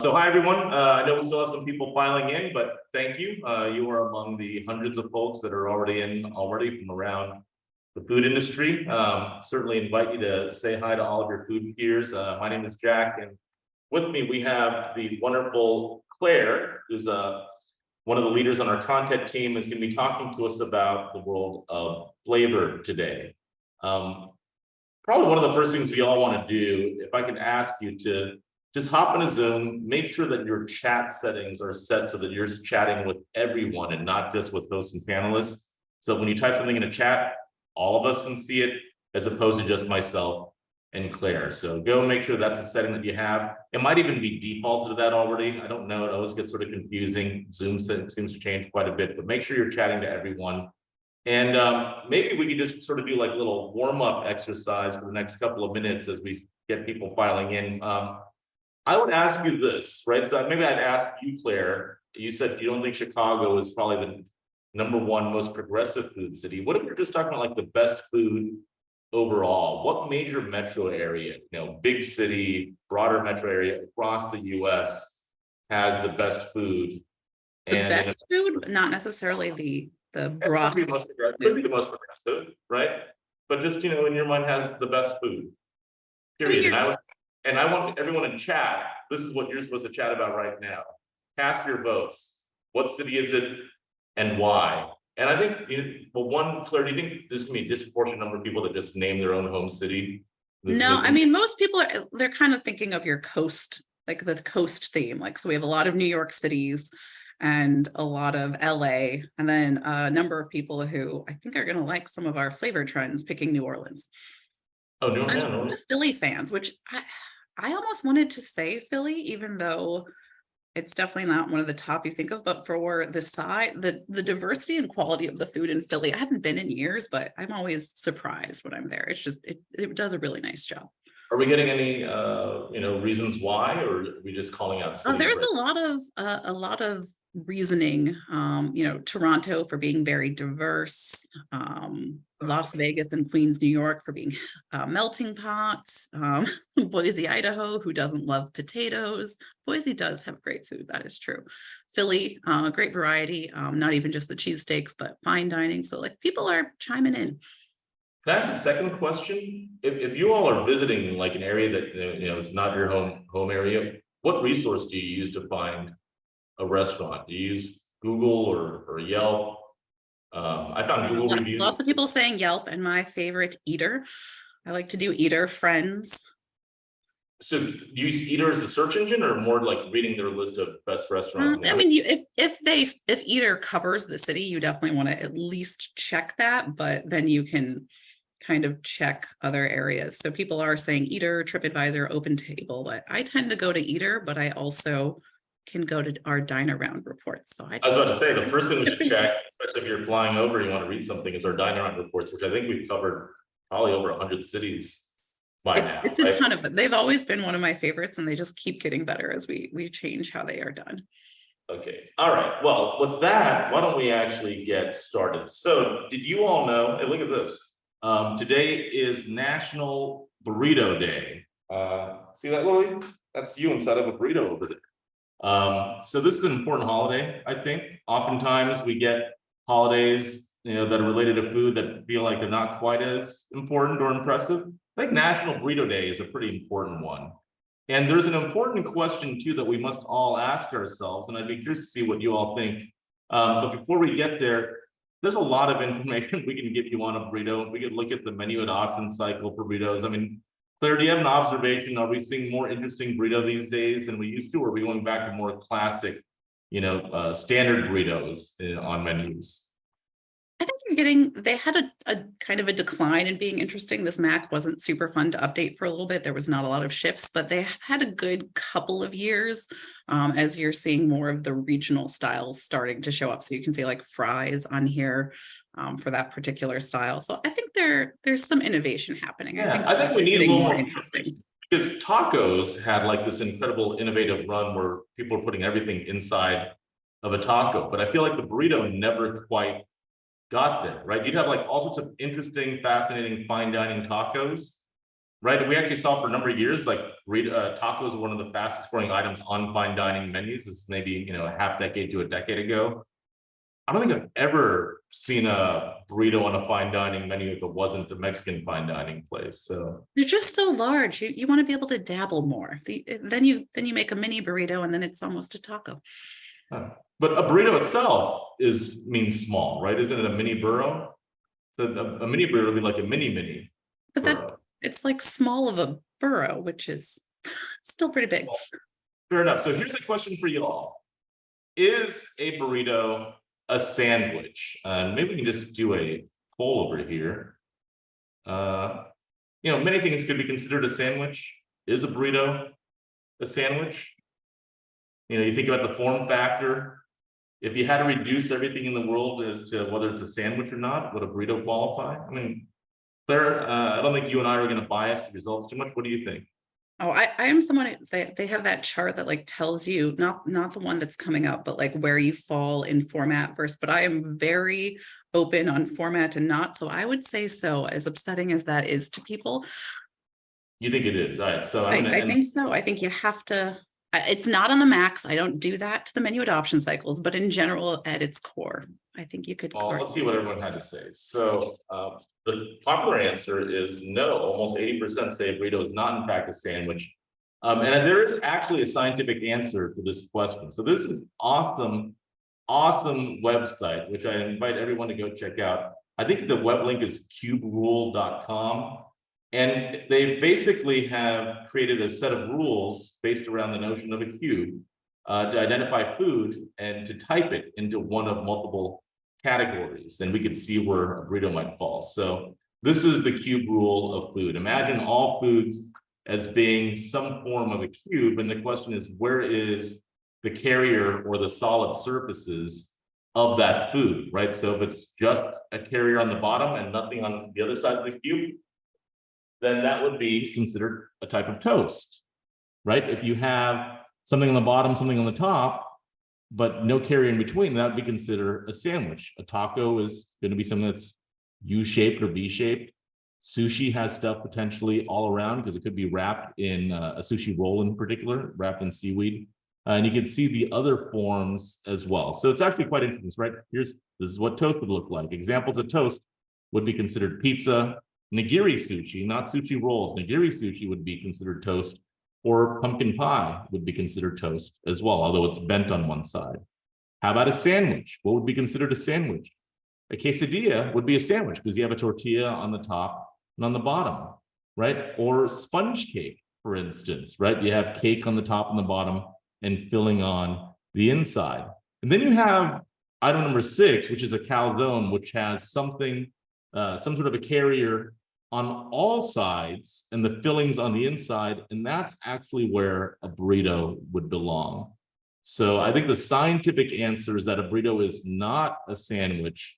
So hi, everyone. I know we still have some people filing in, but thank you. You are among the hundreds of folks that are already from around the food industry. Certainly invite you to say hi to all of your food peers. My name is Jack, and with me we have the wonderful Claire, who's one of the leaders on our content team, is going to be talking to us about the world of flavor today. Probably one of the first things we all want to do, if I can ask you to just hop in a Zoom, make sure that your chat settings are set so that you're chatting with everyone and not just with hosts and panelists. So when you type something in a chat, all of us can see it as opposed to just myself and Claire. So go make sure that's a setting that you have. It might even be defaulted to that already. I don't know. It always gets sort of confusing. Zoom seems to change quite a bit, but make sure you're chatting to everyone. And maybe we could just sort of do like a little warm-up exercise for the next couple of minutes as we get people filing in. I would ask you this, right? So maybe I'd ask you, Claire. You said you don't think Chicago is probably the #1 most progressive food city. What if we're just talking about like the best food overall? What major metro area, big city, broader metro area across the US has the best food? The best food, but not necessarily the broad. Could be the most progressive, right? But just in your mind has the best food. Period. And I want everyone in chat. This is what you're supposed to chat about right now. Cast your votes. What city is it and why? And I think, Claire, do you think there's gonna be a disproportionate number of people that just name their own home city? No, I mean, most people they're kind of thinking of your coast, like the coast theme. Like, so we have a lot of New York cities and a lot of LA, and then a number of people who I think are going to like some of our flavor trends picking New Orleans. Oh, no. Philly fans, which I almost wanted to say Philly, even though it's definitely not one of the top you think of, but for the diversity and quality of the food in Philly, I haven't been in years, but I'm always surprised when I'm there. It's just, it does a really nice job. Are we getting any, reasons why, or are we just calling out cities? There's a lot of reasoning, Toronto for being very diverse, Las Vegas and Queens, New York for being melting pots, Boise, Idaho, who doesn't love potatoes. Boise does have great food, that is true. Philly, great variety, not even just the cheesesteaks, but fine dining. So like people are chiming in. Can I ask a second question? If you all are visiting like an area that is not your home area, what resource do you use to find a restaurant? Do you use Google or Yelp? I found Google reviews. Lots of people saying Yelp, and my favorite, Eater. I like to do Eater, Friends. So do you use Eater as a search engine, or more like reading their list of best restaurants? I mean, if Eater covers the city, you definitely want to at least check that, but then you can kind of check other areas. So people are saying Eater, TripAdvisor, OpenTable, but I tend to go to Eater, but I also can go to our Dine Around reports. So I was about to say, the first thing we should check, especially if you're flying over, you want to read something, is our Dine Around reports, which I think we've covered probably over 100 cities by now. It's a ton of them. They've always been one of my favorites, and they just keep getting better as we change how they are done. Okay. All right. Well, with that, why don't we actually get started? So did you all know, hey, look at this. Today is National Burrito Day. See that, Lily? That's you inside of a burrito over there. So this is an important holiday, I think. Oftentimes we get holidays, that are related to food that feel like they're not quite as important or impressive. I think National Burrito Day is a pretty important one. And there's an important question too that we must all ask ourselves, and I'd be curious to see what you all think. But before we get there, there's a lot of information we can give you on a burrito. We could look at the menu and option cycle for burritos. I mean, Claire, do you have an observation? Are we seeing more interesting burrito these days than we used to, or are we going back to more classic, standard burritos on menus? I think they had a kind of a decline in being interesting. This Mac wasn't super fun to update for a little bit. There was not a lot of shifts, but they had a good couple of years as you're seeing more of the regional styles starting to show up. So you can see like fries on here for that particular style. So I think there's some innovation happening. Yeah, I think we need a little more interesting. Because tacos had like this incredible innovative run where people are putting everything inside of a taco, but I feel like the burrito never quite got there, right? You'd have like all sorts of interesting, fascinating fine dining tacos, right? We actually saw for a number of years, like tacos were one of the fastest growing items on fine dining menus. This is maybe, you know, a half decade to a decade ago. I don't think I've ever seen a burrito on a fine dining menu if it wasn't a Mexican fine dining place. So They're just so large. You want to be able to dabble more. Then you make a mini burrito and then it's almost a taco. but a burrito itself means small, right? Isn't it a mini burro? So a mini burrito would be like a mini But burro. it's like small of a burro, which is still pretty big. Well, fair enough. So here's a question for you all. Is a burrito a sandwich? And maybe we can just do a poll over here. You know, many things could be considered a sandwich. Is a burrito a sandwich? You know, you think about the form factor. If you had to reduce everything in the world as to whether it's a sandwich or not, would a burrito qualify? I mean, Claire, I don't think you and I are going to bias the results too much. What do you think? Oh, I am someone, they have that chart that like tells you, not the one that's coming up, but like where you fall in format versus, but I am very open on format and not. So I would say so, as upsetting as that is to people. You think it is? All right. So I think so. I think you have to, it's not on the max. I don't do that to the menu adoption cycles, but in general, at its core, I think you could. Well, let's see what everyone had to say. So the popular answer is no. Almost 80% say a burrito is not in fact a sandwich. And there is actually a scientific answer to this question. So this is awesome website, which I invite everyone to go check out. I think the web link is cuberule.com. And they basically have created a set of rules based around the notion of a cube to identify food and to type it into one of multiple categories. And we could see where a burrito might fall. So this is the cube rule of food. Imagine all foods as being some form of a cube. And the question is, where is the carrier or the solid surfaces of that food, right? So if it's just a carrier on the bottom and nothing on the other side of the cube, then that would be considered a type of toast, right? If you have something on the bottom, something on the top, but no carrier in between, that would be considered a sandwich. A taco is going to be something that's U-shaped or V-shaped. Sushi has stuff potentially all around because it could be wrapped in a sushi roll in particular, wrapped in seaweed. And you can see the other forms as well. So it's actually quite interesting, right? This is what toast would look like. Examples of toast would be considered pizza, nigiri sushi, not sushi rolls. Nigiri sushi would be considered toast, or pumpkin pie would be considered toast as well, although it's bent on one side. How about a sandwich? What would be considered a sandwich? A quesadilla would be a sandwich because you have a tortilla on the top and on the bottom, right? Or sponge cake, for instance, right? You have cake on the top and the bottom and filling on the inside. And then you have item number 6, which is a calzone, which has something, some sort of a carrier on all sides and the fillings on the inside. And that's actually where a burrito would belong. So I think the scientific answer is that a burrito is not a sandwich.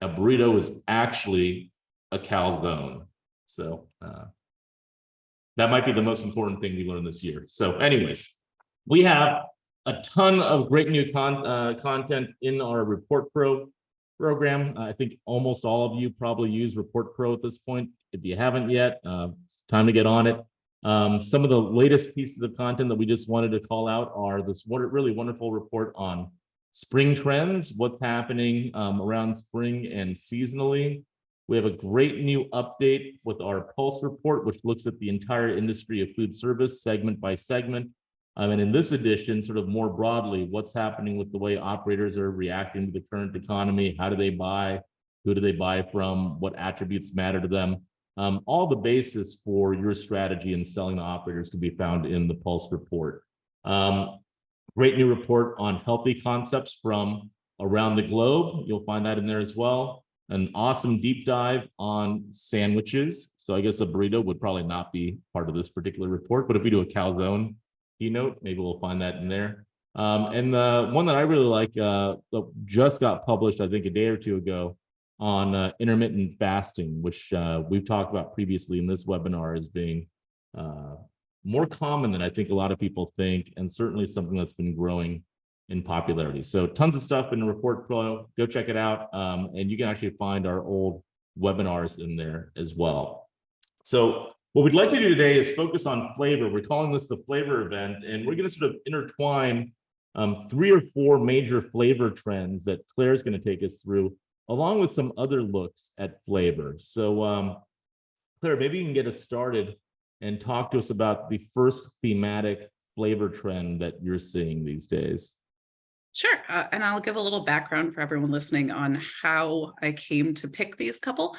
A burrito is actually a calzone. So that might be the most important thing we learned this year. So anyways, we have a ton of great new content in our Report Pro program. I think almost all of you probably use Report Pro at this point. If you haven't yet, it's time to get on it. Some of the latest pieces of content that we just wanted to call out are this really wonderful report on spring trends, what's happening around spring and seasonally. We have a great new update with our Pulse report, which looks at the entire industry of food service segment by segment. And in this edition, sort of more broadly, what's happening with the way operators are reacting to the current economy? How do they buy? Who do they buy from? What attributes matter to them? All the basis for your strategy in selling to operators can be found in the Pulse report. Great new report on healthy concepts from around the globe. You'll find that in there as well. An awesome deep dive on sandwiches. So I guess a burrito would probably not be part of this particular report, but if we do a calzone keynote, maybe we'll find that in there. And the one that I really like that just got published, I think a day or two ago, on intermittent fasting, which we've talked about previously in this webinar as being more common than I think a lot of people think, and certainly something that's been growing in popularity. So tons of stuff in the Report Pro. Go check it out. And you can actually find our old webinars in there as well. So What we'd like to do today is focus on flavor. We're calling this the flavor event, and we're going to sort of intertwine 3 or 4 major flavor trends that Claire's going to take us through, along with some other looks at flavor. So, Claire, maybe you can get us started and talk to us about the first thematic flavor trend that you're seeing these days. Sure. And I'll give a little background for everyone listening on how I came to pick these couple.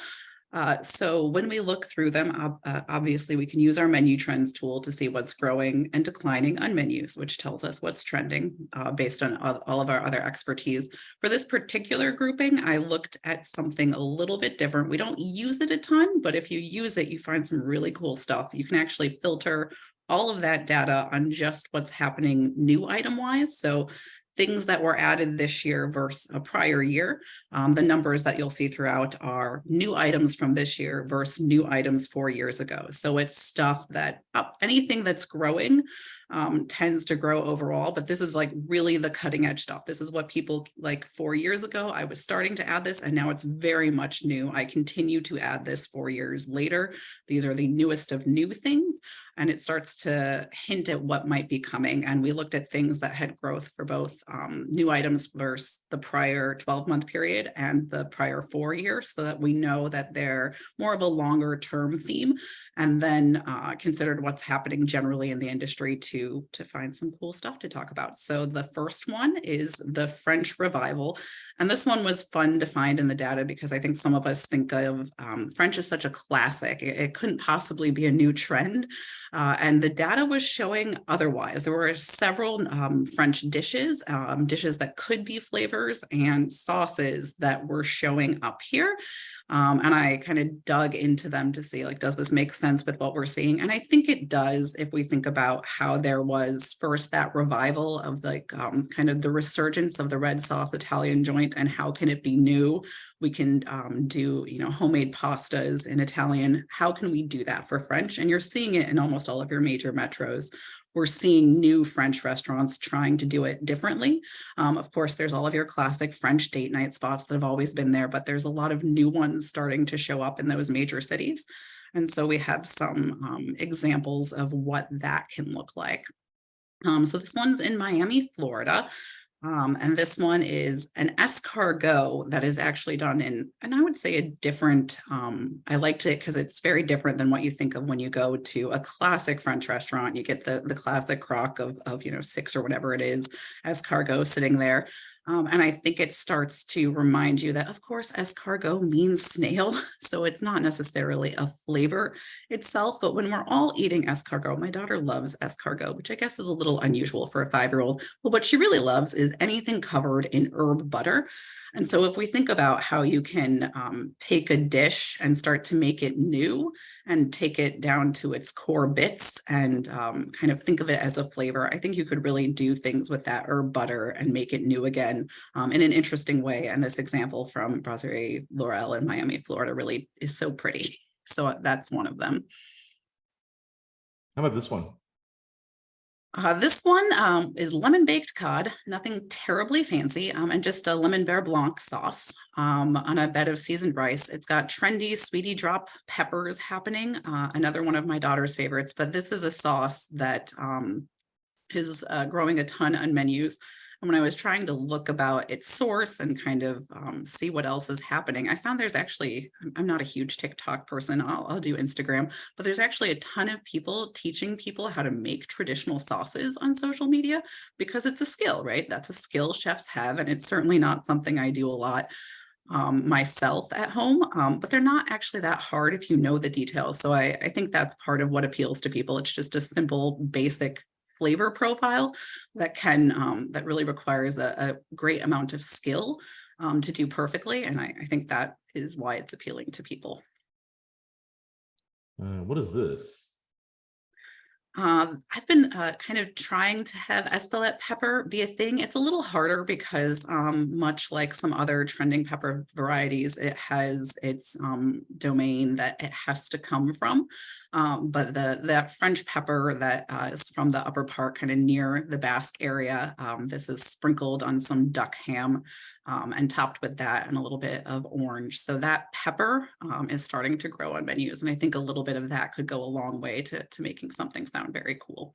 So when we look through them, obviously we can use our menu trends tool to see what's growing and declining on menus, which tells us what's trending based on all of our other expertise. For this particular grouping, I looked at something a little bit different. We don't use it a ton, but if you use it, you find some really cool stuff. You can actually filter all of that data on just what's happening new item wise. So things that were added this year versus a prior year. The numbers that you'll see throughout are new items from this year versus new items 4 years ago. So it's stuff that anything that's growing tends to grow overall, but this is like really the cutting edge stuff. This is what people like 4 years ago, I was starting to add this, and now it's very much new. I continue to add this 4 years later. These are the newest of new things, and it starts to hint at what might be coming. And we looked at things that had growth for both new items versus the prior 12-month period and the prior 4 years, so that we know that they're more of a longer term theme, and then considered what's happening generally in the industry to find some cool stuff to talk about. So the first one is the French revival. And this one was fun to find in the data because I think some of us think of French as such a classic. It couldn't possibly be a new trend. And the data was showing otherwise. There were several French dishes, dishes that could be flavors, and sauces that were showing up here. And I kind of dug into them to see, like, does this make sense with what we're seeing? And I think it does if we think about how there was first that revival of like kind of the resurgence of the red sauce Italian joint, and how can it be new? We can do, homemade pastas in Italian. How can we do that for French? And you're seeing it in almost all of your major metros. We're seeing new French restaurants trying to do it differently. Of course, there's all of your classic French date night spots that have always been there, but there's a lot of new ones starting to show up in those major cities. And so we have some examples of what that can look like. So this one's in Miami, Florida. And this one is an escargot that is actually done in, and I would say a different, I liked it because it's very different than what you think of when you go to a classic French restaurant. You get the classic crock of 6 or whatever it is, escargot sitting there. And I think it starts to remind you that, of course, escargot means snail. So it's not necessarily a flavor itself, but when we're all eating escargot, my daughter loves escargot, which I guess is a little unusual for a 5-year-old. But what she really loves is anything covered in herb butter. And so if we think about how you can take a dish and start to make it new and take it down to its core bits and kind of think of it as a flavor, I think you could really do things with that herb butter and make it new again in an interesting way. And this example from Brasserie Laurel in Miami, Florida really is so pretty. So that's one of them. How about this one? This one is lemon baked cod, nothing terribly fancy, and just a lemon beurre blanc sauce on a bed of seasoned rice. It's got trendy sweetie drop peppers happening, another one of my daughter's favorites, but this is a sauce that is growing a ton on menus. And when I was trying to look about its source and kind of see what else is happening, I found there's actually, I'm not a huge TikTok person, I'll do Instagram, but there's actually a ton of people teaching people how to make traditional sauces on social media because it's a skill, right? That's a skill chefs have, and it's certainly not something I do a lot myself at home, but they're not actually that hard if you know the details. So I think that's part of what appeals to people. It's just a simple, basic flavor profile that can that really requires a great amount of skill to do perfectly, and I think that is why it's appealing to people. What is this? I've been kind of trying to have Espelette pepper be a thing. It's a little harder because much like some other trending pepper varieties, it has its domain that it has to come from. But that French pepper that is from the upper part, kind of near the Basque area, this is sprinkled on some duck ham. and topped with that and a little bit of orange. So that pepper is starting to grow on menus. And I think a little bit of that could go a long way to making something sound very cool.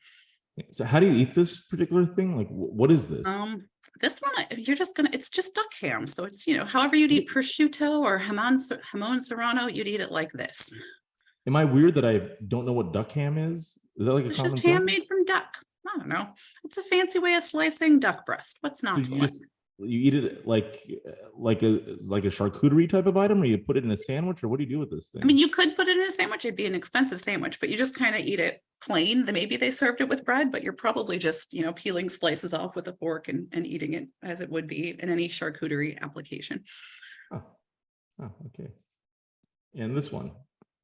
So how do you eat this particular thing? Like, what is this? This one, you're just gonna, it's just duck ham. So it's, however you'd eat prosciutto or jamon serrano, you'd eat it like this. Am I weird that I don't know what duck ham is? Is that like a It's common just thing? ham made from duck. I don't know. It's a fancy way of slicing duck breast. What's not to You like? just you eat it like a charcuterie type of item, or you put it in a sandwich, or what do you do with this thing? I mean, you could put it in a sandwich. It'd be an expensive sandwich, but you just kind of eat it plain. Maybe they served it with bread, but you're probably just, peeling slices off with a fork and eating it as it would be in any charcuterie application. Oh, okay. And this one.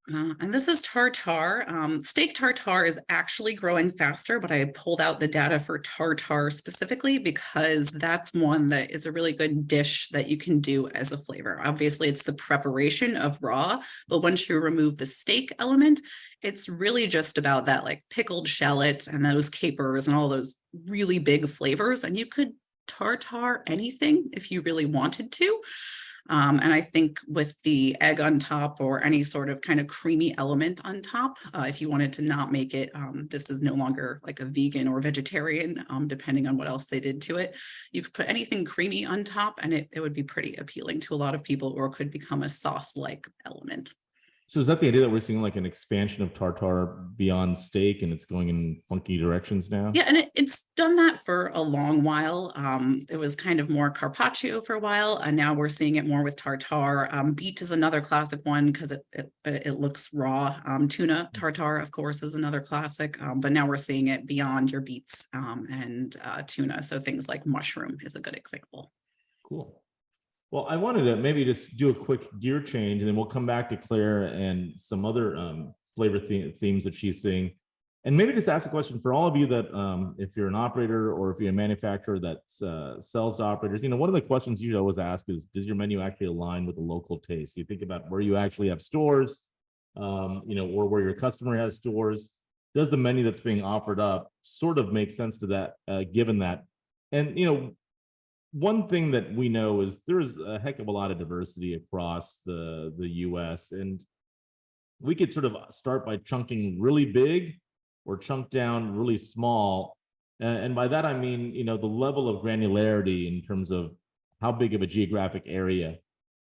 And this is tartare. Steak tartare is actually growing faster, but I pulled out the data for tartare specifically because that's one that is a really good dish that you can do as a flavor. Obviously, it's the preparation of raw, but once you remove the steak element, it's really just about that like pickled shallots and those capers and all those really big flavors. And you could tartare anything if you really wanted to. And I think with the egg on top or any sort of kind of creamy element on top, if you wanted to not make it, this is no longer like a vegan or vegetarian, depending on what else they did to it. You could put anything creamy on top and it would be pretty appealing to a lot of people, or could become a sauce-like element. So is that the idea that we're seeing like an expansion of tartare beyond steak and it's going in funky directions now? Yeah, and it's done that for a long while. It was kind of more carpaccio for a while, and now we're seeing it more with tartare. Beet is another classic one because it looks raw. Tuna tartare, of course, is another classic, but now we're seeing it beyond your beets and tuna. So things like mushroom is a good example. Cool. Well, I wanted to maybe just do a quick gear change, and then we'll come back to Claire and some other flavor themes that she's seeing. And maybe just ask a question for all of you that if you're an operator or if you're a manufacturer that sells to operators, one of the questions you always ask is, does your menu actually align with the local taste? You think about where you actually have stores, or where your customer has stores. Does the menu that's being offered up sort of make sense to that, given that? And, one thing that we know is there's a heck of a lot of diversity across the US, and we could sort of start by chunking really big or chunk down really small. And by that, I mean, the level of granularity in terms of how big of a geographic area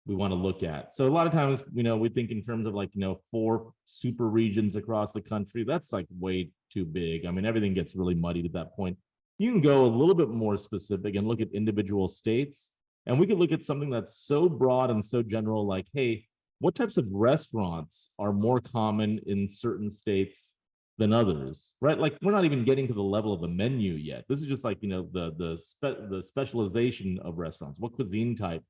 we want to look at. So a lot of times, we think in terms of 4 super regions across the country. That's like way too big. I mean, everything gets really muddied at that point. You can go a little bit more specific and look at individual states. And we could look at something that's so broad and so general, like, hey, what types of restaurants are more common in certain states than others, right? Like, we're not even getting to the level of the menu yet. This is just like, the specialization of restaurants. What cuisine type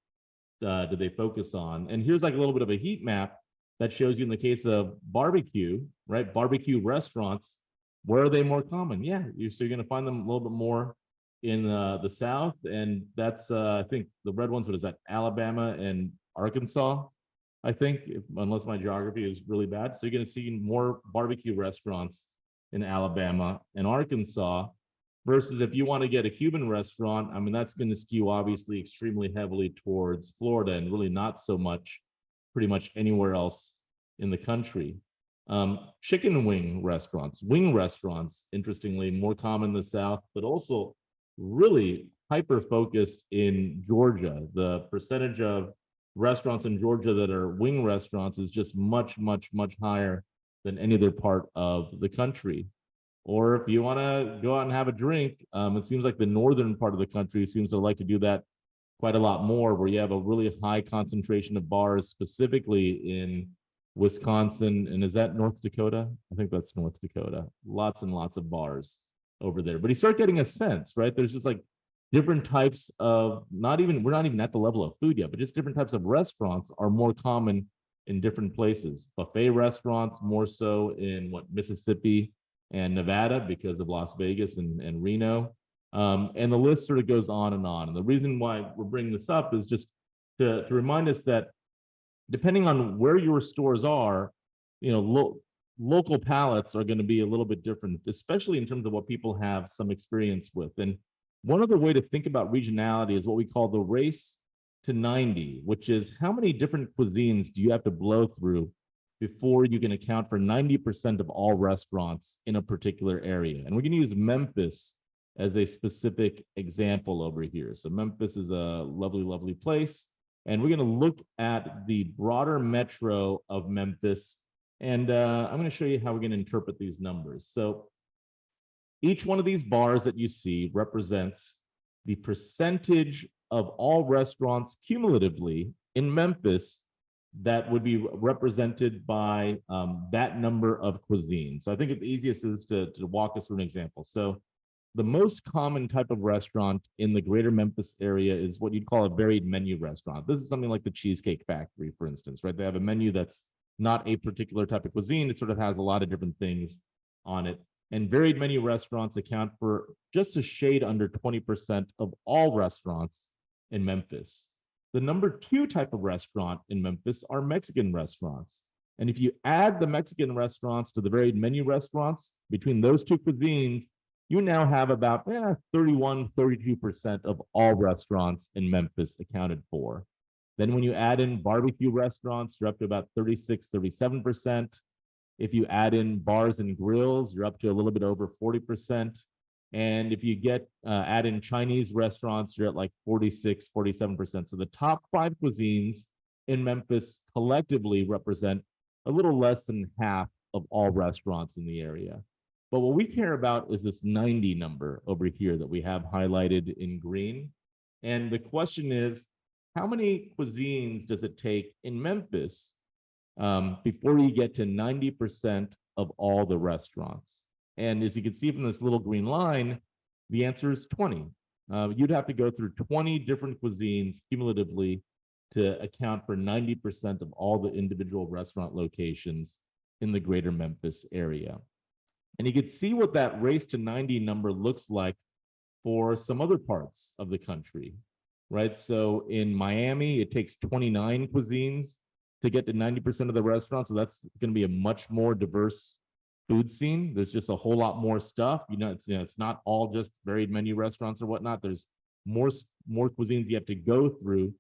do they focus on? And here's like a little bit of a heat map that shows you in the case of barbecue, right? Barbecue restaurants, where are they more common? Yeah, so you're going to find them a little bit more in the South, and that's I think the red ones. What is that? Alabama and Arkansas, I think, unless my geography is really bad. So you're going to see more barbecue restaurants in Alabama and Arkansas, versus if you want to get a Cuban restaurant, I mean, that's going to skew obviously extremely heavily towards Florida, and really not so much, pretty much anywhere else in the country. Chicken wing restaurants, interestingly, more common in the South, but also really hyper focused in Georgia. The percentage of restaurants in Georgia that are wing restaurants is just much, much, much higher than any other part of the country. Or if you want to go out and have a drink, it seems like the northern part of the country seems to like to do that quite a lot more, where you have a really high concentration of bars, specifically in Wisconsin. And is that North Dakota? I think that's North Dakota. Lots and lots of bars over there. But you start getting a sense, right? There's just like different types of, we're not even at the level of food yet, but just different types of restaurants are more common in different places. Buffet restaurants more so in Mississippi and Nevada because of Las Vegas and Reno. And the list sort of goes on and on. And the reason why we're bringing this up is just to remind us that depending on where your stores are, local palates are going to be a little bit different, especially in terms of what people have some experience with. And one other way to think about regionality is what we call the race to 90, which is how many different cuisines do you have to blow through before you can account for 90% of all restaurants in a particular area. And we're going to use Memphis as a specific example over here. So Memphis is a lovely, lovely place. And we're going to look at the broader metro of Memphis. And I'm going to show you how we're going to interpret these numbers. So each one of these bars that you see represents the percentage of all restaurants cumulatively in Memphis that would be represented by that number of cuisines. So I think the easiest is to walk us through an example. So the most common type of restaurant in the greater Memphis area is what you'd call a varied menu restaurant. This is something like the Cheesecake Factory, for instance, right? They have a menu that's not a particular type of cuisine. It sort of has a lot of different things on it. And varied menu restaurants account for just a shade under 20% of all restaurants in Memphis. The number 2 type of restaurant in Memphis are Mexican restaurants. And if you add the Mexican restaurants to the varied menu restaurants, between those 2 cuisines, you now have about 31, 32% of all restaurants in Memphis accounted for. Then when you add in barbecue restaurants, you're up to about 36, 37%. If you add in bars and grills, you're up to a little bit over 40%. And if you add in Chinese restaurants, you're at like 46, 47%. So the top 5 cuisines in Memphis collectively represent a little less than half of all restaurants in the area. But what we care about is this 90 number over here that we have highlighted in green. And the question is, how many cuisines does it take in Memphis before you get to 90% of all the restaurants? And as you can see from this little green line, the answer is 20. You'd have to go through 20 different cuisines cumulatively to account for 90% of all the individual restaurant locations in the greater Memphis area. And you can see what that race to 90 number looks like for some other parts of the country, right? So in Miami, it takes 29 cuisines to get to 90% of the restaurants. So that's going to be a much more diverse food scene. There's just a whole lot more stuff. It's not all just varied menu restaurants or whatnot. There's more cuisines you have to go through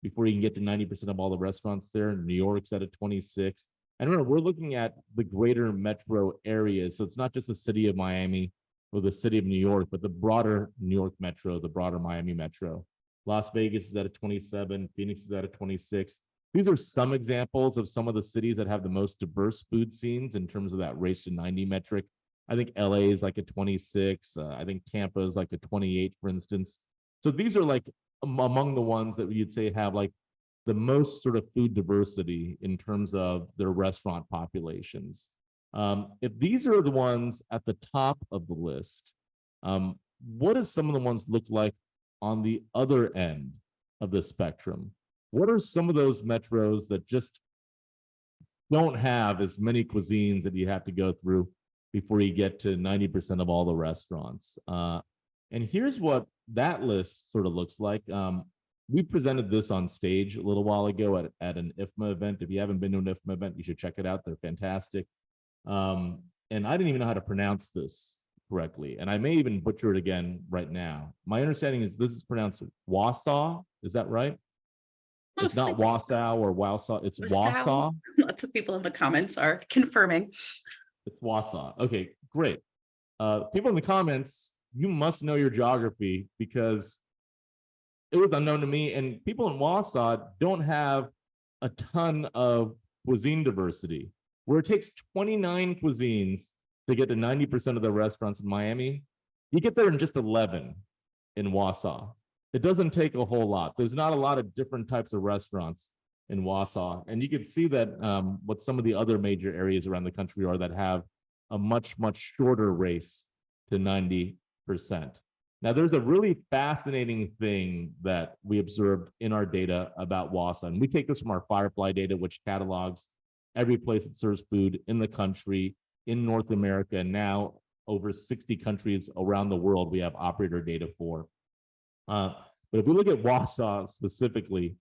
before you can get to 90% of all the restaurants there. New York's at a 26. And remember, we're looking at the greater metro areas. So it's not just the city of Miami or the city of New York, but the broader New York metro, the broader Miami metro. Las Vegas is at a 27, Phoenix is at a 26. These are some examples of some of the cities that have the most diverse food scenes in terms of that race to 90 metric. I think LA is like a 26. I think Tampa is like a 28, for instance. So these are like among the ones that you'd say have like the most sort of food diversity in terms of their restaurant populations. If these are the ones at the top of the list, what does some of the ones look like on the other end of the spectrum? What are some of those metros that just don't have as many cuisines that you have to go through before you get to 90% of all the restaurants? And here's what that list sort of looks like. We presented this on stage a little while ago at an IFMA event. If you haven't been to an IFMA event, you should check it out. They're fantastic. And I didn't even know how to pronounce this correctly. And I may even butcher it again right now. My understanding is this is pronounced Wausau. Is that right? It's not Wausau or Wausau. It's Wausau. Lots of people in the comments are confirming. It's Wausau. Okay, great. People in the comments, you must know your geography because it was unknown to me. And people in Wausau don't have a ton of cuisine diversity. Where it takes 29 cuisines to get to 90% of the restaurants in Miami, you get there in just 11 in Wausau. It doesn't take a whole lot. There's not a lot of different types of restaurants in Wausau. And you can see that what some of the other major areas around the country are that have a much, much shorter race to 90%. Now, there's a really fascinating thing that we observed in our data about Wausau. And we take this from our Firefly data, which catalogs every place that serves food in the country, in North America, and now over 60 countries around the world we have operator data for. But if we look at Wausau specifically,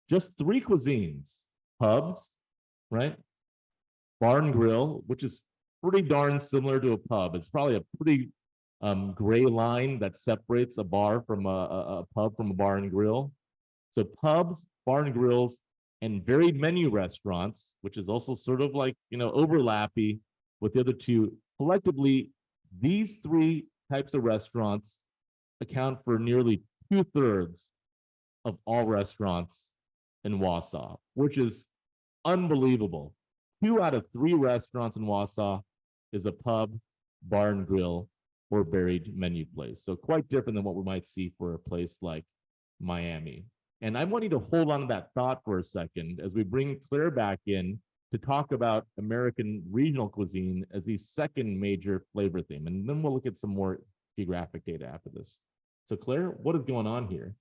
just 3 cuisines: pubs, right? Bar and grill, which is pretty darn similar to a pub. It's probably a pretty gray line that separates a bar from a pub from a bar and grill. So pubs, bar and grills, and varied menu restaurants, which is also sort of like, overlappy with the other two. Collectively, these three types of restaurants account for nearly 2/3 of all restaurants in Wausau, which is unbelievable. 2 out of 3 restaurants in Wausau is a pub, bar and grill, or varied menu place. So quite different than what we might see for a place like Miami. And I want you to hold on to that thought for a second as we bring Claire back in to talk about American regional cuisine as the second major flavor theme. And then we'll look at some more geographic data after this. So Claire, what is going on here?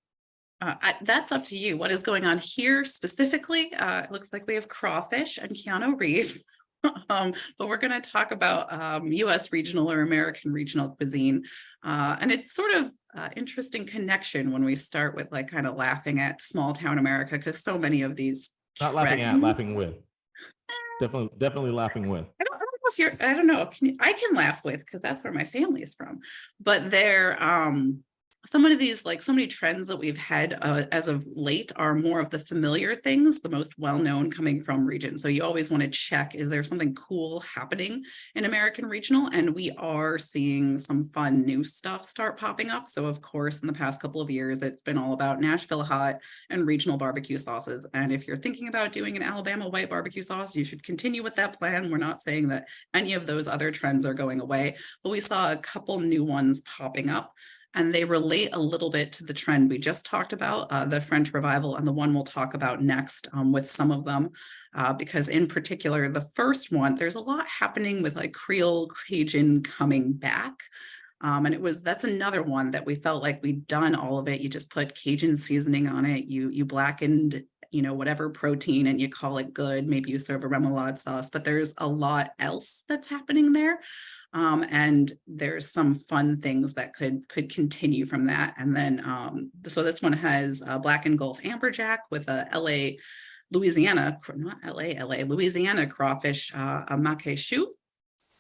That's up to you. What is going on here specifically? It looks like we have crawfish and Keanu Reeves. But we're going to talk about U.S. regional or American regional cuisine. And it's sort of interesting connection when we start with like kind of laughing at small town America, because so many of these Not laughing at, laughing with. Definitely laughing with. I don't know if you're, I don't know. I can laugh with, because that's where my family is from. But they're some of these, like so many trends that we've had as of late are more of the familiar things, the most well-known coming from region. So you always want to check, is there something cool happening in American regional? And we are seeing some fun new stuff start popping up. So of course, in the past couple of years, it's been all about Nashville hot and regional barbecue sauces. And if you're thinking about doing an Alabama white barbecue sauce, you should continue with that plan. We're not saying that any of those other trends are going away, but we saw a couple new ones popping up. And they relate a little bit to the trend we just talked about, the French revival, and the one we'll talk about next with some of them, because in particular, the first one, there's a lot happening with like Creole Cajun coming back. And that's another one that we felt like we'd done all of it. You just put Cajun seasoning on it, you blackened, whatever protein, and you call it good. Maybe you serve a remoulade sauce, but there's a lot else that's happening there. And there's some fun things that could continue from that. And then, so this one has Black and Gulf Amberjack with a Louisiana crawfish, a maque choux.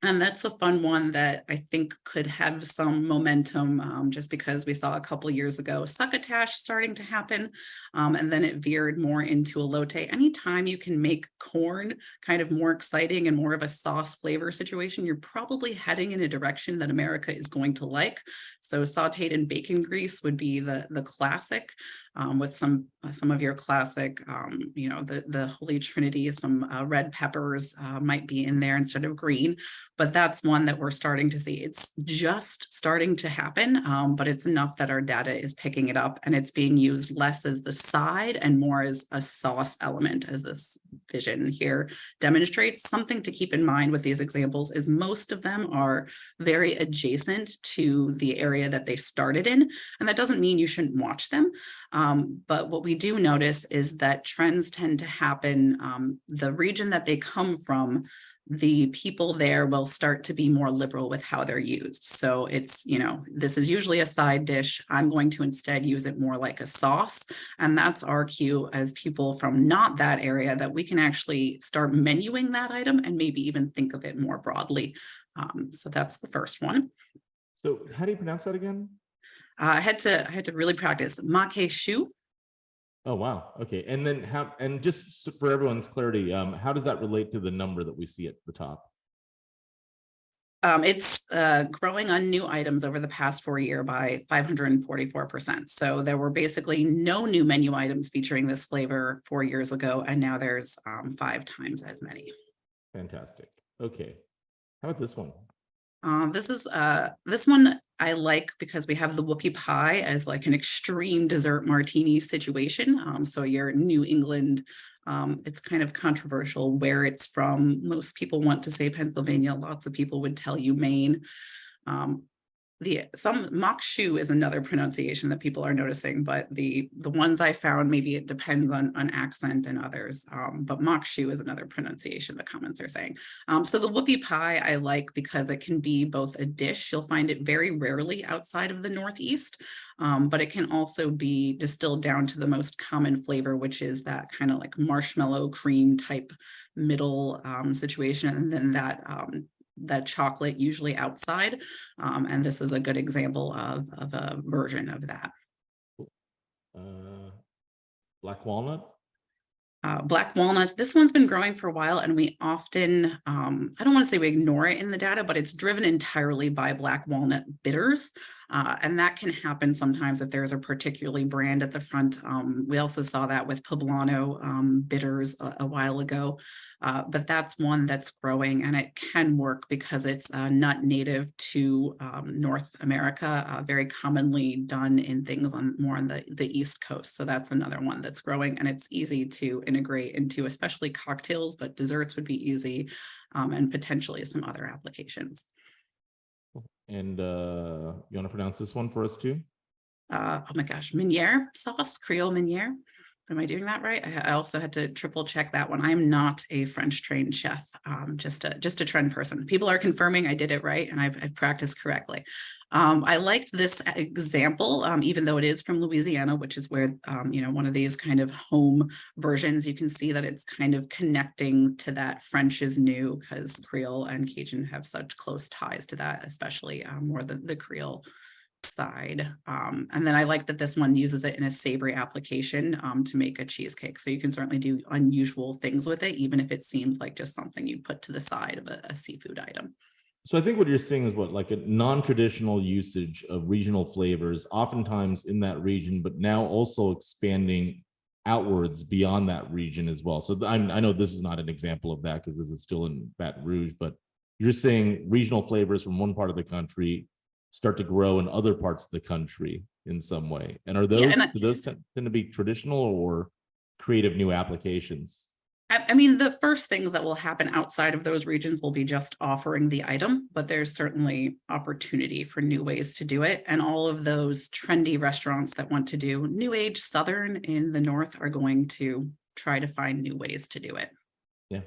And that's a fun one that I think could have some momentum just because we saw a couple years ago succotash starting to happen. And then it veered more into elote. Anytime you can make corn kind of more exciting and more of a sauce flavor situation, you're probably heading in a direction that America is going to like. So sauteed in bacon grease would be the classic, with some of your classic, the Holy Trinity, some red peppers might be in there instead of green. But that's one that we're starting to see. It's just starting to happen, but it's enough that our data is picking it up, and it's being used less as the side and more as a sauce element, as this vision here demonstrates. Something to keep in mind with these examples is most of them are very adjacent to the area that they started in, and that doesn't mean you shouldn't watch them. But what we do notice is that trends tend to happen, the region that they come from, the people there will start to be more liberal with how they're used. So it's, this is usually a side dish. I'm going to instead use it more like a sauce. And that's our cue as people from not that area, that we can actually start menuing that item and maybe even think of it more broadly. So that's the first one. So how do you pronounce that again? I had to really practice maque choux. Oh, wow. Okay. And then and just for everyone's clarity, how does that relate to the number that we see at the top? It's growing on new items over the past 4 years by 544%. So there were basically no new menu items featuring this flavor 4 years ago, and now there's 5 times as many. Fantastic. Okay. How about this one? This one I like because we have the whoopie pie as like an extreme dessert martini situation. So your New England, it's kind of controversial where it's from. Most people want to say Pennsylvania. Lots of people would tell you Maine. Some mock shoe is another pronunciation that people are noticing, but the ones I found, maybe it depends on accent and others, but mock shoe is another pronunciation the comments are saying. So the whoopie pie I like because it can be both a dish. You'll find it very rarely outside of the Northeast, but it can also be distilled down to the most common flavor, which is that kind of like marshmallow cream type middle situation, and then that chocolate usually outside. And this is a good example of a version of that. Black walnut? Black walnuts, this one's been growing for a while, and we often, I don't want to say we ignore it in the data, but it's driven entirely by black walnut bitters. And that can happen sometimes if there's a particularly brand at the front. We also saw that with poblano bitters a while ago, but that's one that's growing, and it can work because it's a nut native to North America, very commonly done in things more on the East Coast. So that's another one that's growing, and it's easy to integrate into, especially cocktails, but desserts would be easy, and potentially some other applications. And you want to pronounce this one for us too? Oh my gosh, Meunière sauce, Creole Meunière. Am I doing that right? I also had to triple check that one. I'm not a French trained chef, just a trend person. People are confirming I did it right, and I've practiced correctly. I liked this example, even though it is from Louisiana, which is where, one of these kind of home versions, you can see that it's kind of connecting to that French is new, because Creole and Cajun have such close ties to that, especially more the Creole side. And then I like that this one uses it in a savory application to make a cheesecake. So you can certainly do unusual things with it, even if it seems like just something you put to the side of a seafood item. So I think what you're seeing is like a non-traditional usage of regional flavors, oftentimes in that region, but now also expanding outwards beyond that region as well. So I know this is not an example of that because this is still in Baton Rouge, but you're saying regional flavors from one part of the country start to grow in other parts of the country in some way. And are those, do those tend to be traditional or creative new applications? I mean, the first things that will happen outside of those regions will be just offering the item, but there's certainly opportunity for new ways to do it. And all of those trendy restaurants that want to do New Age Southern in the North are going to try to find new ways to do it. Yeah,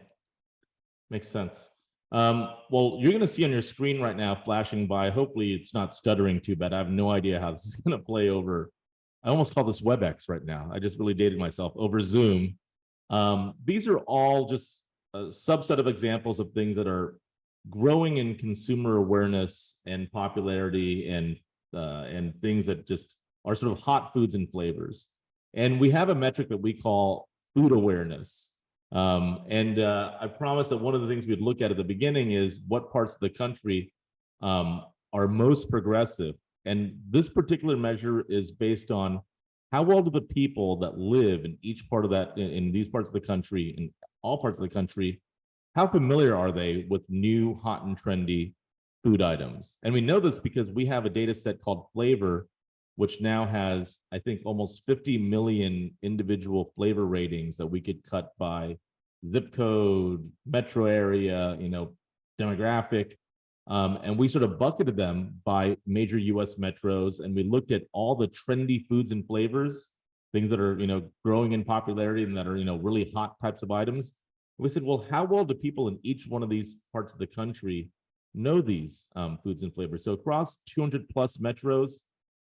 makes sense. Well, you're going to see on your screen right now flashing by. Hopefully it's not stuttering too bad. I have no idea how this is going to play over. I almost call this WebEx right now. I just really dated myself over Zoom. These are all just a subset of examples of things that are growing in consumer awareness and popularity and things that just are sort of hot foods and flavors. And we have a metric that we call food awareness. I promised that one of the things we'd look at the beginning is what parts of the country are most progressive. And this particular measure is based on how well do the people that live in each part of that, in these parts of the country, in all parts of the country, how familiar are they with new, hot and trendy food items? And we know this because we have a data set called Flavor, which now has, I think, almost 50 million individual flavor ratings that we could cut by zip code, metro area, demographic. And we sort of bucketed them by major US metros, and we looked at all the trendy foods and flavors, things that are, growing in popularity and that are, really hot types of items. We said, well, how well do people in each one of these parts of the country know these foods and flavors? So across 200 plus metros,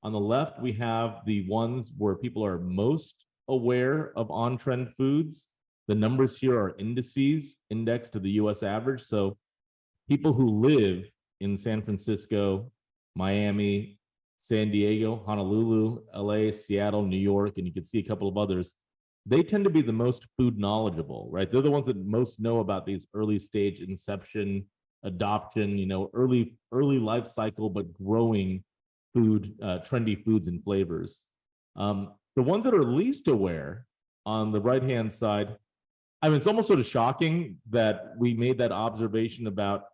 on the left, we have the ones where people are most aware of on-trend foods. The numbers here are indices indexed to the US average. So people who live in San Francisco, Miami, San Diego, Honolulu, LA, Seattle, New York, and you can see a couple of others, they tend to be the most food knowledgeable, right? They're the ones that most know about these early stage inception, adoption, early life cycle, but growing food, trendy foods and flavors. The ones that are least aware on the right-hand side, I mean, it's almost sort of shocking that we made that observation about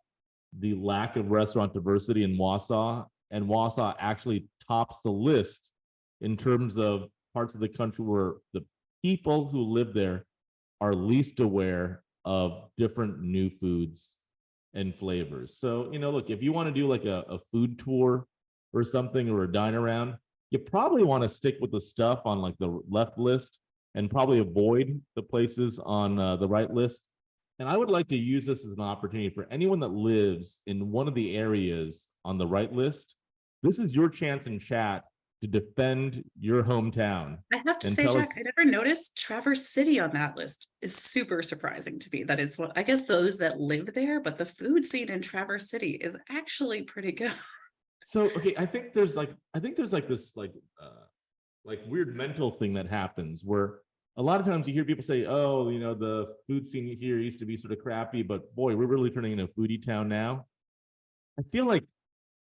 the lack of restaurant diversity in Wausau, and Wausau actually tops the list in terms of parts of the country where the people who live there are least aware of different new foods and flavors. So, look, if you want to do like a food tour or something, or a dine around, you probably want to stick with the stuff on like the left list and probably avoid the places on the right list. And I would like to use this as an opportunity for anyone that lives in one of the areas on the right list. This is your chance in chat to defend your hometown. I have to say, Jack, I never noticed Traverse City on that list. Is super surprising to me that it's what, I guess, those that live there, but the food scene in Traverse City is actually pretty good. So, okay, I think there's like this weird mental thing that happens where a lot of times you hear people say, oh, you know, the food scene here used to be sort of crappy, but boy, we're really turning into a foodie town now. I feel like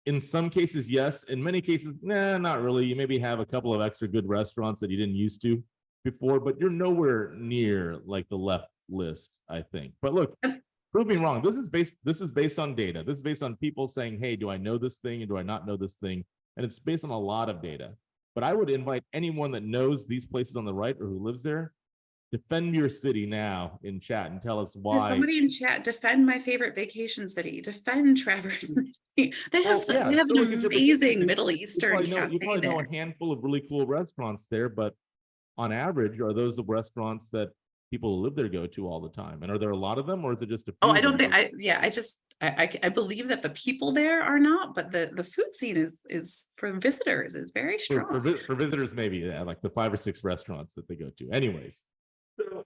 in some cases, yes. In many cases, nah, not really. You maybe have a couple of extra good restaurants that you didn't used to before, but you're nowhere near like the left list, I think. But look, prove me wrong. This is based on data. This is based on people saying, hey, do I know this thing and do I not know this thing? And it's based on a lot of data. But I would invite anyone that knows these places on the right or who lives there, defend your city now in chat and tell us Does why. somebody in chat defend my favorite vacation city? Defend Traverse City. They have Well, they have so an look at your amazing vacation. Middle You Eastern probably know cafe a there. handful of really cool restaurants there, but on average, are those the restaurants that people who live there go to all the time? And are there a lot of them, or is it just a few? Oh, I of don't them? think I believe that the people there are not, but the food scene is for visitors is very strong. For visitors, maybe like the 5 or 6 restaurants that they go to. Anyways, so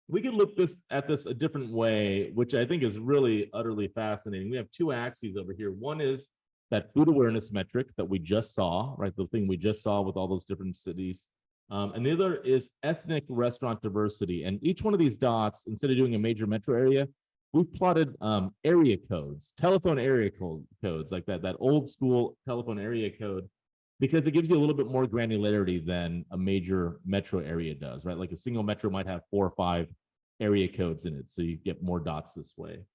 we can look at this a different way, which I think is really utterly fascinating. We have 2 axes over here. One is that food awareness metric that we just saw, right? The thing we just saw with all those different cities. And the other is ethnic restaurant diversity. And each one of these dots, instead of doing a major metro area, we've plotted area codes, telephone area codes, like that old school telephone area code, because it gives you a little bit more granularity than a major metro area does, right? Like a single metro might have 4 or 5 area codes in it, so you get more dots this way.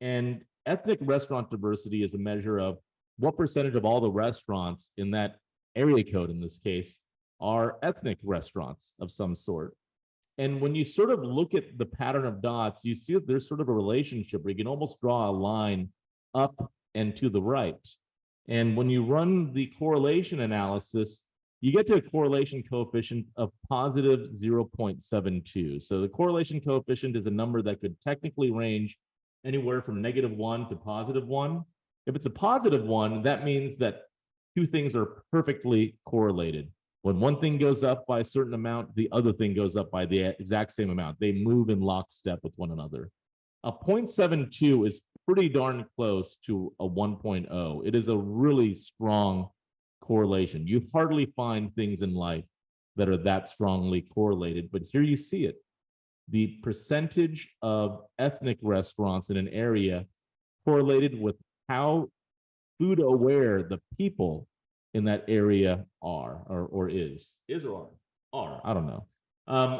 And ethnic restaurant diversity is a measure of what percentage of all the restaurants in that area code, in this case, are ethnic restaurants of some sort. And when you sort of look at the pattern of dots, you see that there's sort of a relationship where you can almost draw a line up and to the right. And when you run the correlation analysis, you get to a correlation coefficient of positive 0.72. So the correlation coefficient is a number that could technically range anywhere from -1 to +1. If it's a +1, that means that 2 things are perfectly correlated. When one thing goes up by a certain amount, the other thing goes up by the exact same amount. They move in lockstep with one another. A 0.72 is pretty darn close to a 1.0. It is a really strong correlation. You hardly find things in life that are that strongly correlated, but here you see it. The percentage of ethnic restaurants in an area correlated with how food aware the people in that area are, or is or are, I don't know.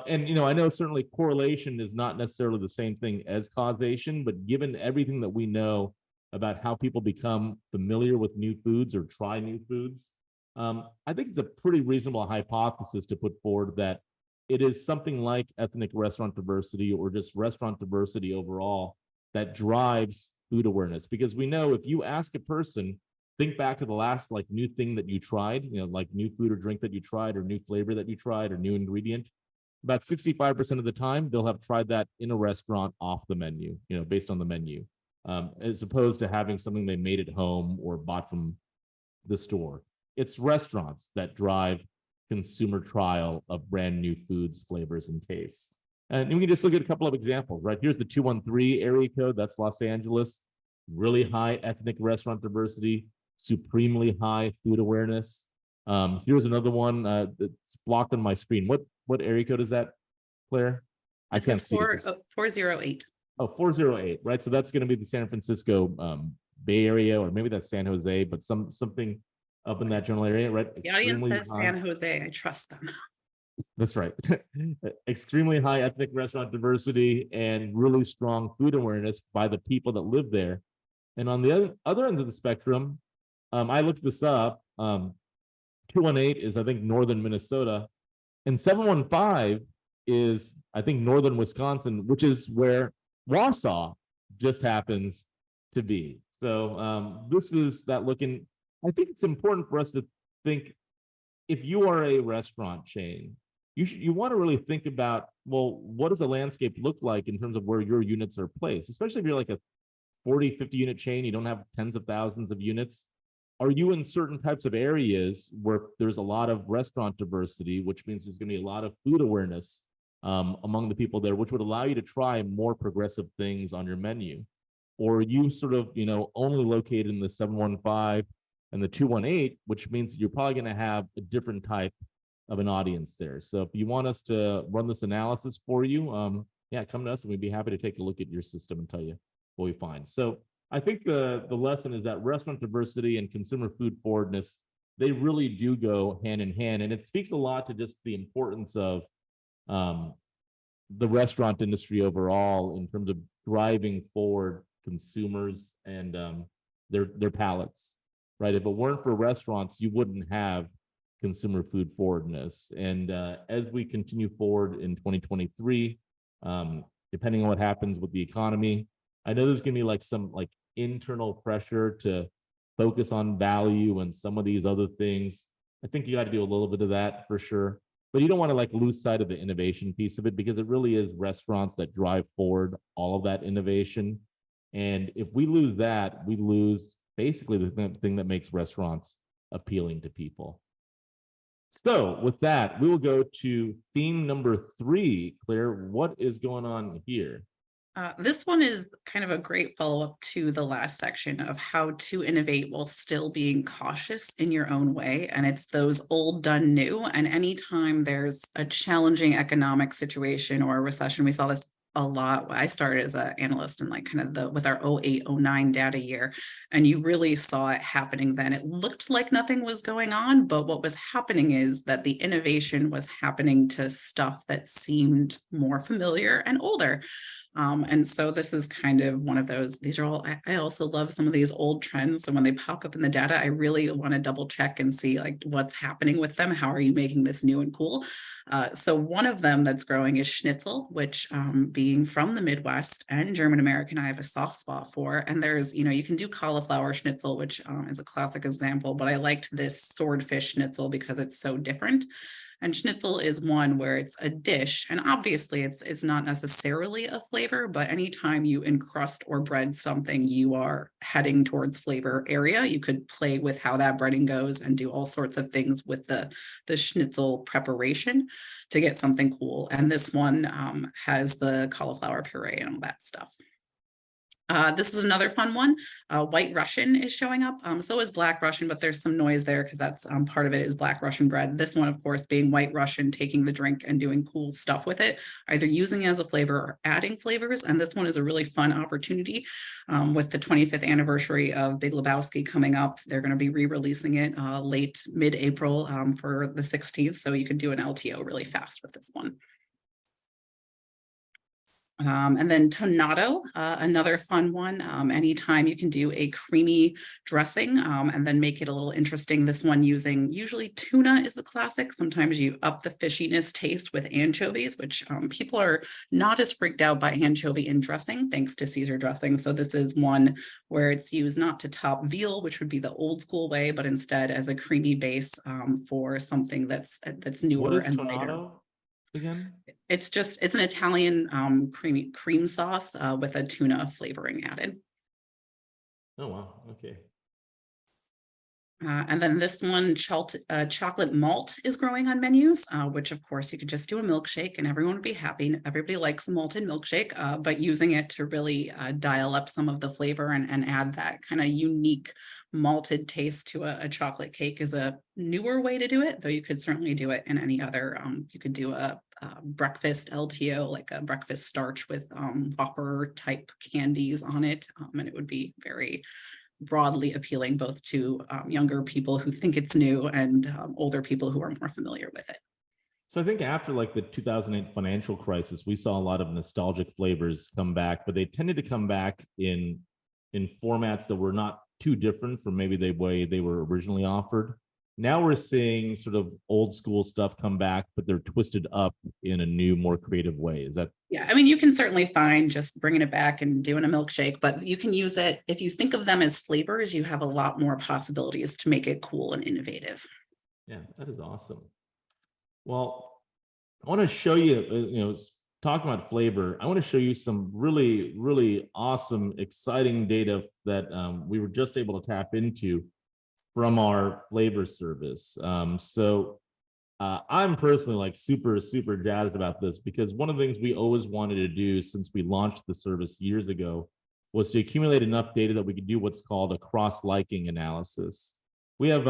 And, you know, I know certainly correlation is not necessarily the same thing as causation, but given everything that we know about how people become familiar with new foods or try new foods, I think it's a pretty reasonable hypothesis to put forward that it is something like ethnic restaurant diversity or just restaurant diversity overall that drives food awareness. Because we know if you ask a person, think back to the last like new thing that you tried, you know, like new food or drink that you tried, or new flavor that you tried, or new ingredient. About 65% of the time, they'll have tried that in a restaurant off the menu, you know, based on the menu, as opposed to having something they made at home or bought from the store. It's restaurants that drive consumer trial of brand new foods, flavors, and tastes. And we can just look at a couple of examples, right? Here's the 213 area code. That's Los Angeles. Really high ethnic restaurant diversity, supremely high food awareness. Here's another one that's blocked on my screen. What area code is that, Claire? I can't see it. 408. Oh, 408, right? So that's going to be the San Francisco Bay Area, or maybe that's San Jose, but something up in that general area, right? The audience Extremely says high. San Jose. I trust them. That's right. Extremely high ethnic restaurant diversity and really strong food awareness by the people that live there. And on the other end of the spectrum, I looked this up. 218 is, I think, northern Minnesota, and 715 is, I think, northern Wisconsin, which is where Wausau just happens to be. So this is that looking. I think it's important for us to think, if you are a restaurant chain, you want to really think about, well, what does the landscape look like in terms of where your units are placed, especially if you're like a 40, 50 unit chain, you don't have tens of thousands of units. Are you in certain types of areas where there's a lot of restaurant diversity, which means there's going to be a lot of food awareness among the people there, which would allow you to try more progressive things on your menu? Or are you sort of, you know, only located in the 715 and the 218, which means you're probably going to have a different type of an audience there. So if you want us to run this analysis for you, yeah, come to us and we'd be happy to take a look at your system and tell you what we find. So I think the lesson is that restaurant diversity and consumer food forwardness, they really do go hand in hand. And it speaks a lot to just the importance of the restaurant industry overall in terms of driving forward consumers and their palates, right? If it weren't for restaurants, you wouldn't have consumer food forwardness. And as we continue forward in 2023, depending on what happens with the economy, I know there's gonna be like some like internal pressure to focus on value and some of these other things. I think you got to do a little bit of that for sure, but you don't want to like lose sight of the innovation piece of it, because it really is restaurants that drive forward all of that innovation. And if we lose that, we lose basically the thing that makes restaurants appealing to people. So with that, we will go to theme number 3. Claire, what is going on here? This one is kind of a great follow-up to the last section of how to innovate while still being cautious in your own way. And it's those old done new. And anytime there's a challenging economic situation or a recession, we saw this a lot. I started as an analyst in like kind of with our 08-09 data year, and you really saw it happening then. It looked like nothing was going on, but what was happening is that the innovation was happening to stuff that seemed more familiar and older. And so this is kind of one of those, these are all, I also love some of these old trends. So when they pop up in the data, I really want to double check and see like what's happening with them. How are you making this new and cool? So one of them that's growing is schnitzel, which being from the Midwest and German American, I have a soft spot for. And there's, you can do cauliflower schnitzel, which is a classic example, but I liked this swordfish schnitzel because it's so different. And schnitzel is one where it's a dish, and obviously it's not necessarily a flavor, but anytime you encrust or bread something, you are heading towards flavor area. You could play with how that breading goes and do all sorts of things with the schnitzel preparation to get something cool. And this one has the cauliflower puree and all that stuff. This is another fun one. White Russian is showing up. So is Black Russian, but there's some noise there because that's part of it is Black Russian bread. This one, of course, being White Russian, taking the drink and doing cool stuff with it, either using it as a flavor or adding flavors. And this one is a really fun opportunity with the 25th anniversary of Big Lebowski coming up. They're going to be re-releasing it late mid-April for the 16th. So you can do an LTO really fast with this one. And then tonado, another fun one. Anytime you can do a creamy dressing and then make it a little interesting. This one using usually tuna is the classic. Sometimes you up the fishiness taste with anchovies, which people are not as freaked out by anchovy in dressing thanks to Caesar dressing. So this is one where it's used not to top veal, which would be the old school way, but instead as a creamy base for something that's newer and lighter. Again? It's an Italian cream sauce with a tuna flavoring added. Oh, wow. Okay. And then this one, chocolate malt is growing on menus, which of course you could just do a milkshake and everyone would be happy. Everybody likes a malted milkshake, but using it to really dial up some of the flavor and add that kind of unique malted taste to a chocolate cake is a newer way to do it, though you could certainly do it in any other, you could do a breakfast LTO, like a breakfast starch with Whopper type candies on it, and it would be very broadly appealing both to younger people who think it's new and older people who are more familiar with it. So I think after like the 2008 financial crisis, we saw a lot of nostalgic flavors come back, but they tended to come back in formats that were not too different from maybe the way they were originally offered. Now we're seeing sort of old school stuff come back, but they're twisted up in a new, more creative way. Is that? Yeah, I mean, you can certainly find just bringing it back and doing a milkshake, but you can use it. If you think of them as flavors, you have a lot more possibilities to make it cool and innovative. Yeah, that is awesome. Well, I want to show you, talking about flavor, I want to show you some really, really awesome, exciting data that we were just able to tap into from our flavor service. I'm personally like super jazzed about this because one of the things we always wanted to do since we launched the service years ago was to accumulate enough data that we could do what's called a cross-liking analysis. We have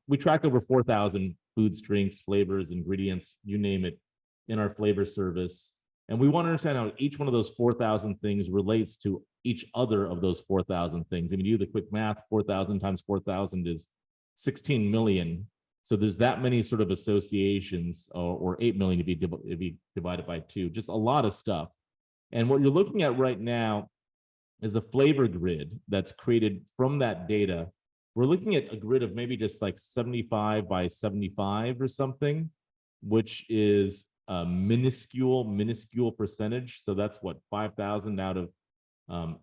we track over 4,000 foods, drinks, flavors, ingredients, you name it, in our flavor service. And we want to understand how each one of those 4,000 things relates to each other of those 4,000 things. I mean, you do the quick math, 4,000 times 4,000 is 16 million. So there's that many sort of associations, or 8 million if you divide it by 2, just a lot of stuff. And what you're looking at right now is a flavor grid that's created from that data. We're looking at a grid of maybe just like 75 by 75 or something, which is a minuscule percentage. So that's what, 5,000 out of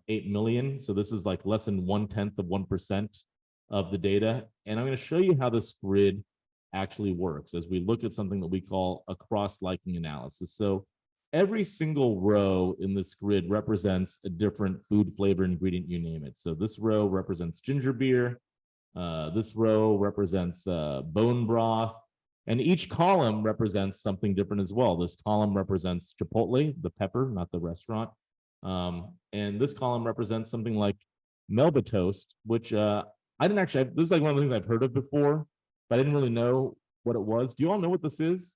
8 million. So this is like less than 1/10 of 1% of the data. And I'm going to show you how this grid actually works as we look at something that we call a cross-liking analysis. So every single row in this grid represents a different food, flavor, ingredient, you name it. So this row represents ginger beer. This row represents bone broth. And each column represents something different as well. This column represents Chipotle, the pepper, not the restaurant. And this column represents something like Melba toast, which I didn't actually, this is like one of the things I've heard of before, but I didn't really know what it was. Do you all know what this is?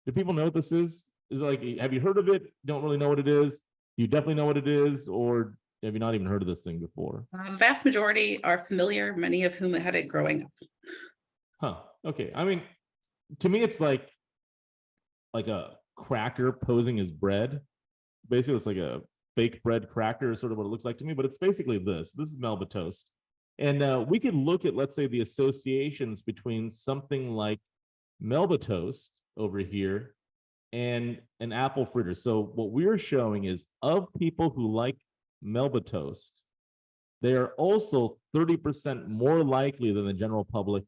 Do people know what this is? Is it like, have you heard of it? Don't really know what it is? Do you definitely know what it is? Or have you not even heard of this thing before? Vast majority are familiar, many of whom had it growing up. Huh. Okay. I mean, to me, it's like a cracker posing as bread. Basically, it's like a fake bread cracker is sort of what it looks like to me, but it's basically this. This is Melba toast. And we could look at, let's say, the associations between something like Melba toast over here and an apple fritter. So what we're showing is of people who like Melba toast, they are also 30% more likely than the general public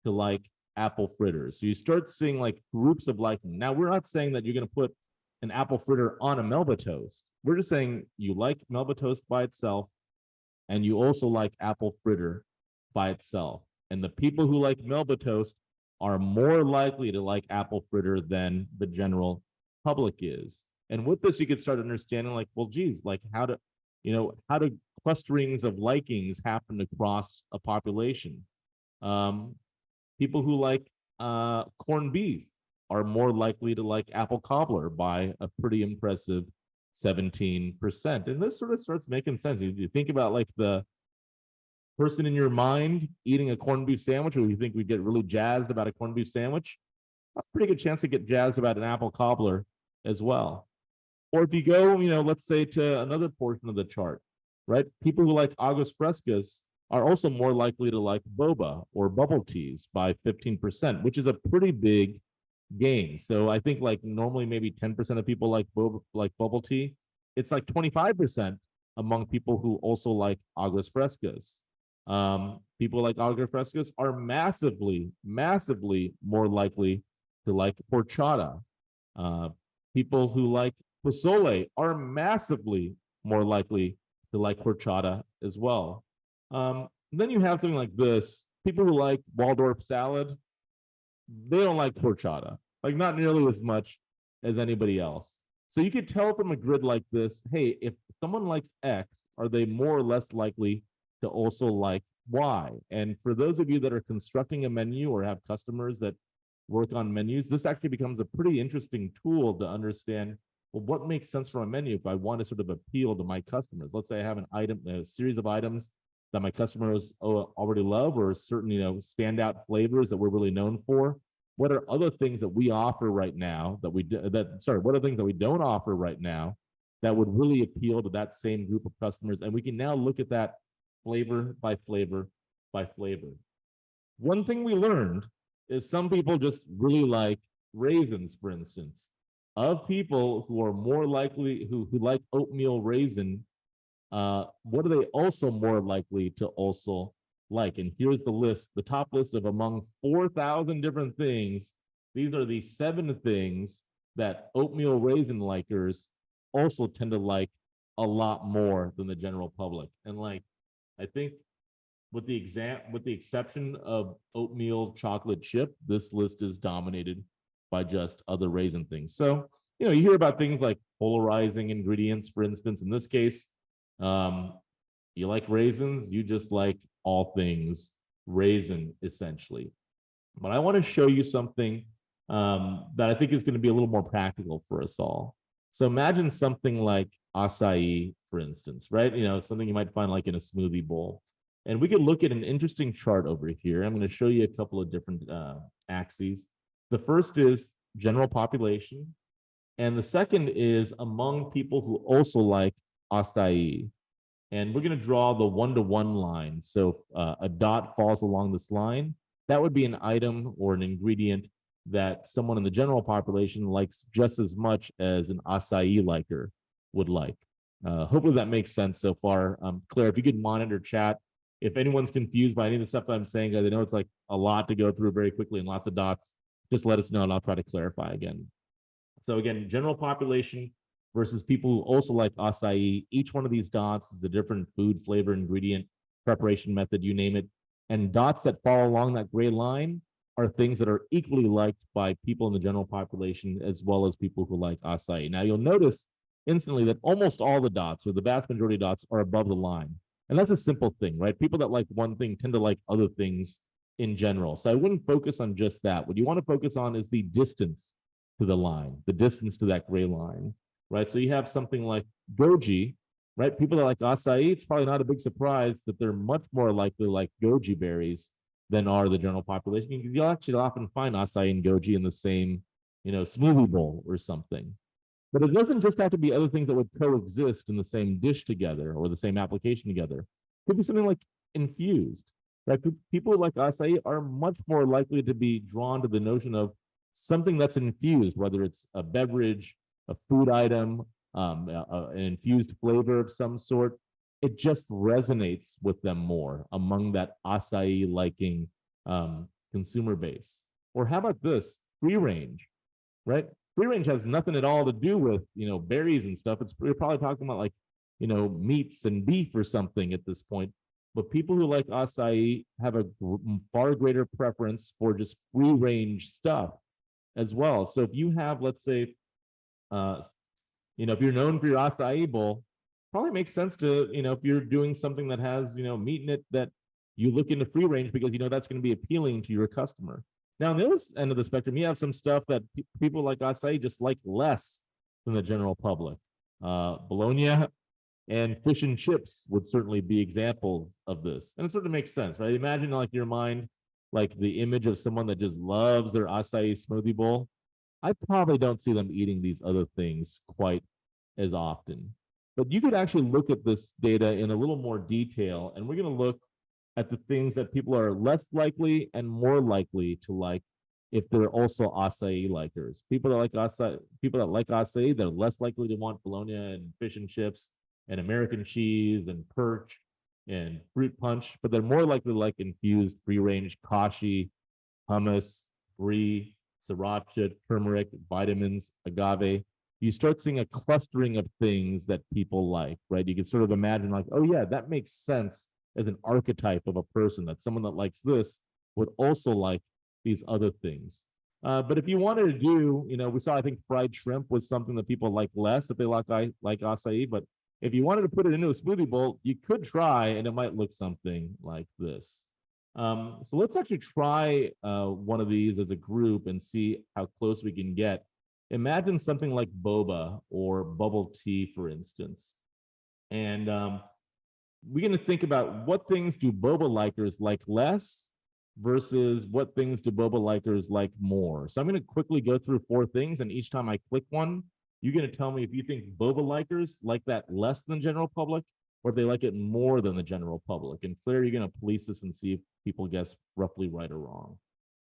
to like apple fritters. So you start seeing like groups of liking. Now, we're not saying that you're going to put an apple fritter on a Melba toast. We're just saying you like Melba toast by itself, and you also like apple fritter by itself. And the people who like Melba toast are more likely to like apple fritter than the general public is. And with this, you could start understanding like, well, geez, like how do clusterings of likings happen across a population? People who like corned beef are more likely to like apple cobbler by a pretty impressive 17%. And this sort of starts making sense. You think about like the person in your mind eating a corned beef sandwich, or you think we get really jazzed about a corned beef sandwich, that's a pretty good chance to get jazzed about an apple cobbler as well. Or if you go, let's say to another portion of the chart, right? People who like aguas frescas are also more likely to like boba or bubble teas by 15%, which is a pretty big gain. So I think like normally maybe 10% of people like boba, like bubble tea. It's like 25% among people who also like aguas frescas. People like aguas frescas are massively more likely to like horchata. People who like pozole are massively more likely to like horchata as well. Then you have something like this. People who like Waldorf salad, they don't like horchata, like not nearly as much as anybody else. So you could tell from a grid like this, hey, if someone likes X, are they more or less likely to also like Y? And for those of you that are constructing a menu or have customers that work on menus, this actually becomes a pretty interesting tool to understand, well, what makes sense for a menu if I want to sort of appeal to my customers? Let's say I have a series of items that my customers already love, or certain, standout flavors that we're really known for. What are other things that we offer right now what are things that we don't offer right now that would really appeal to that same group of customers? And we can now look at that flavor by flavor by flavor. One thing we learned is some people just really like raisins, for instance. Of people who are more likely, who like oatmeal raisin, what are they also more likely to also like? And here's the list, the top list of among 4,000 different things. These are the 7 things that oatmeal raisin likers also tend to like a lot more than the general public. And like, I think with the exception of oatmeal chocolate chip, this list is dominated by just other raisin things. So, you hear about things like polarizing ingredients, for instance. In this case, you like raisins, you just like all things raisin, essentially. But I want to show you something that I think is going to be a little more practical for us all. So imagine something like acai, for instance, right? You know, something you might find like in a smoothie bowl. And we could look at an interesting chart over here. I'm going to show you a couple of different axes. The first is general population. And the second is among people who also like acai. And we're going to draw the one-to-one line. So a dot falls along this line. That would be an item or an ingredient that someone in the general population likes just as much as an acai liker would like. Hopefully that makes sense so far. Claire, if you could monitor chat, if anyone's confused by any of the stuff that I'm saying, guys, I know it's like a lot to go through very quickly and lots of dots. Just let us know and I'll try to clarify again. So again, general population versus people who also like acai. Each one of these dots is a different food, flavor, ingredient, preparation method, you name it. And dots that fall along that gray line are things that are equally liked by people in the general population as well as people who like acai. Now you'll notice instantly that almost all the dots, or the vast majority of dots, are above the line. And that's a simple thing, right? People that like one thing tend to like other things in general. So I wouldn't focus on just that. What you want to focus on is the distance to the line, the distance to that gray line, right? So you have something like goji, right? People that like acai, it's probably not a big surprise that they're much more likely to like goji berries than are the general population. You'll actually often find acai and goji in the same, you know, smoothie bowl or something. But it doesn't just have to be other things that would coexist in the same dish together or the same application together. It could be something like infused, right? People like acai are much more likely to be drawn to the notion of something that's infused, whether it's a beverage, a food item, an infused flavor of some sort. It just resonates with them more among that acai liking consumer base. Or how about this, free range, right? Free range has nothing at all to do with, you know, berries and stuff. We're probably talking about like, you know, meats and beef or something at this point. But people who like acai have a far greater preference for just free range stuff as well. So if you have, let's say, you know, if you're known for your acai bowl, probably makes sense to, you know, if you're doing something that has, you know, meat in it, that you look into free range because you know that's going to be appealing to your customer. Now, on the other end of the spectrum, you have some stuff that people like acai just like less than the general public. Bologna and fish and chips would certainly be examples of this. And it sort of makes sense, right? Imagine like your mind, like the image of someone that just loves their acai smoothie bowl. I probably don't see them eating these other things quite as often. But you could actually look at this data in a little more detail, and we're going to look at the things that people are less likely and more likely to like if they're also acai likers. People that like acai, they're less likely to want bologna and fish and chips and American cheese and perch and fruit punch, but they're more likely to like infused, free-range kashi, hummus, brie, sriracha, turmeric, vitamins, agave. You start seeing a clustering of things that people like, right? You can sort of imagine like, oh yeah, that makes sense as an archetype of a person, that someone that likes this would also like these other things. But if you wanted to do, you know, we saw, I think fried shrimp was something that people like less if they like acai, but if you wanted to put it into a smoothie bowl, you could try and it might look something like this. So let's actually try one of these as a group and see how close we can get. Imagine something like boba or bubble tea, for instance. And we're going to think about what things do boba likers like less versus what things do boba likers like more. So I'm going to quickly go through 4 things, and each time I click one, you're going to tell me if you think boba likers like that less than general public or if they like it more than the general public. And Claire, you're going to police this and see if people guess roughly right or wrong.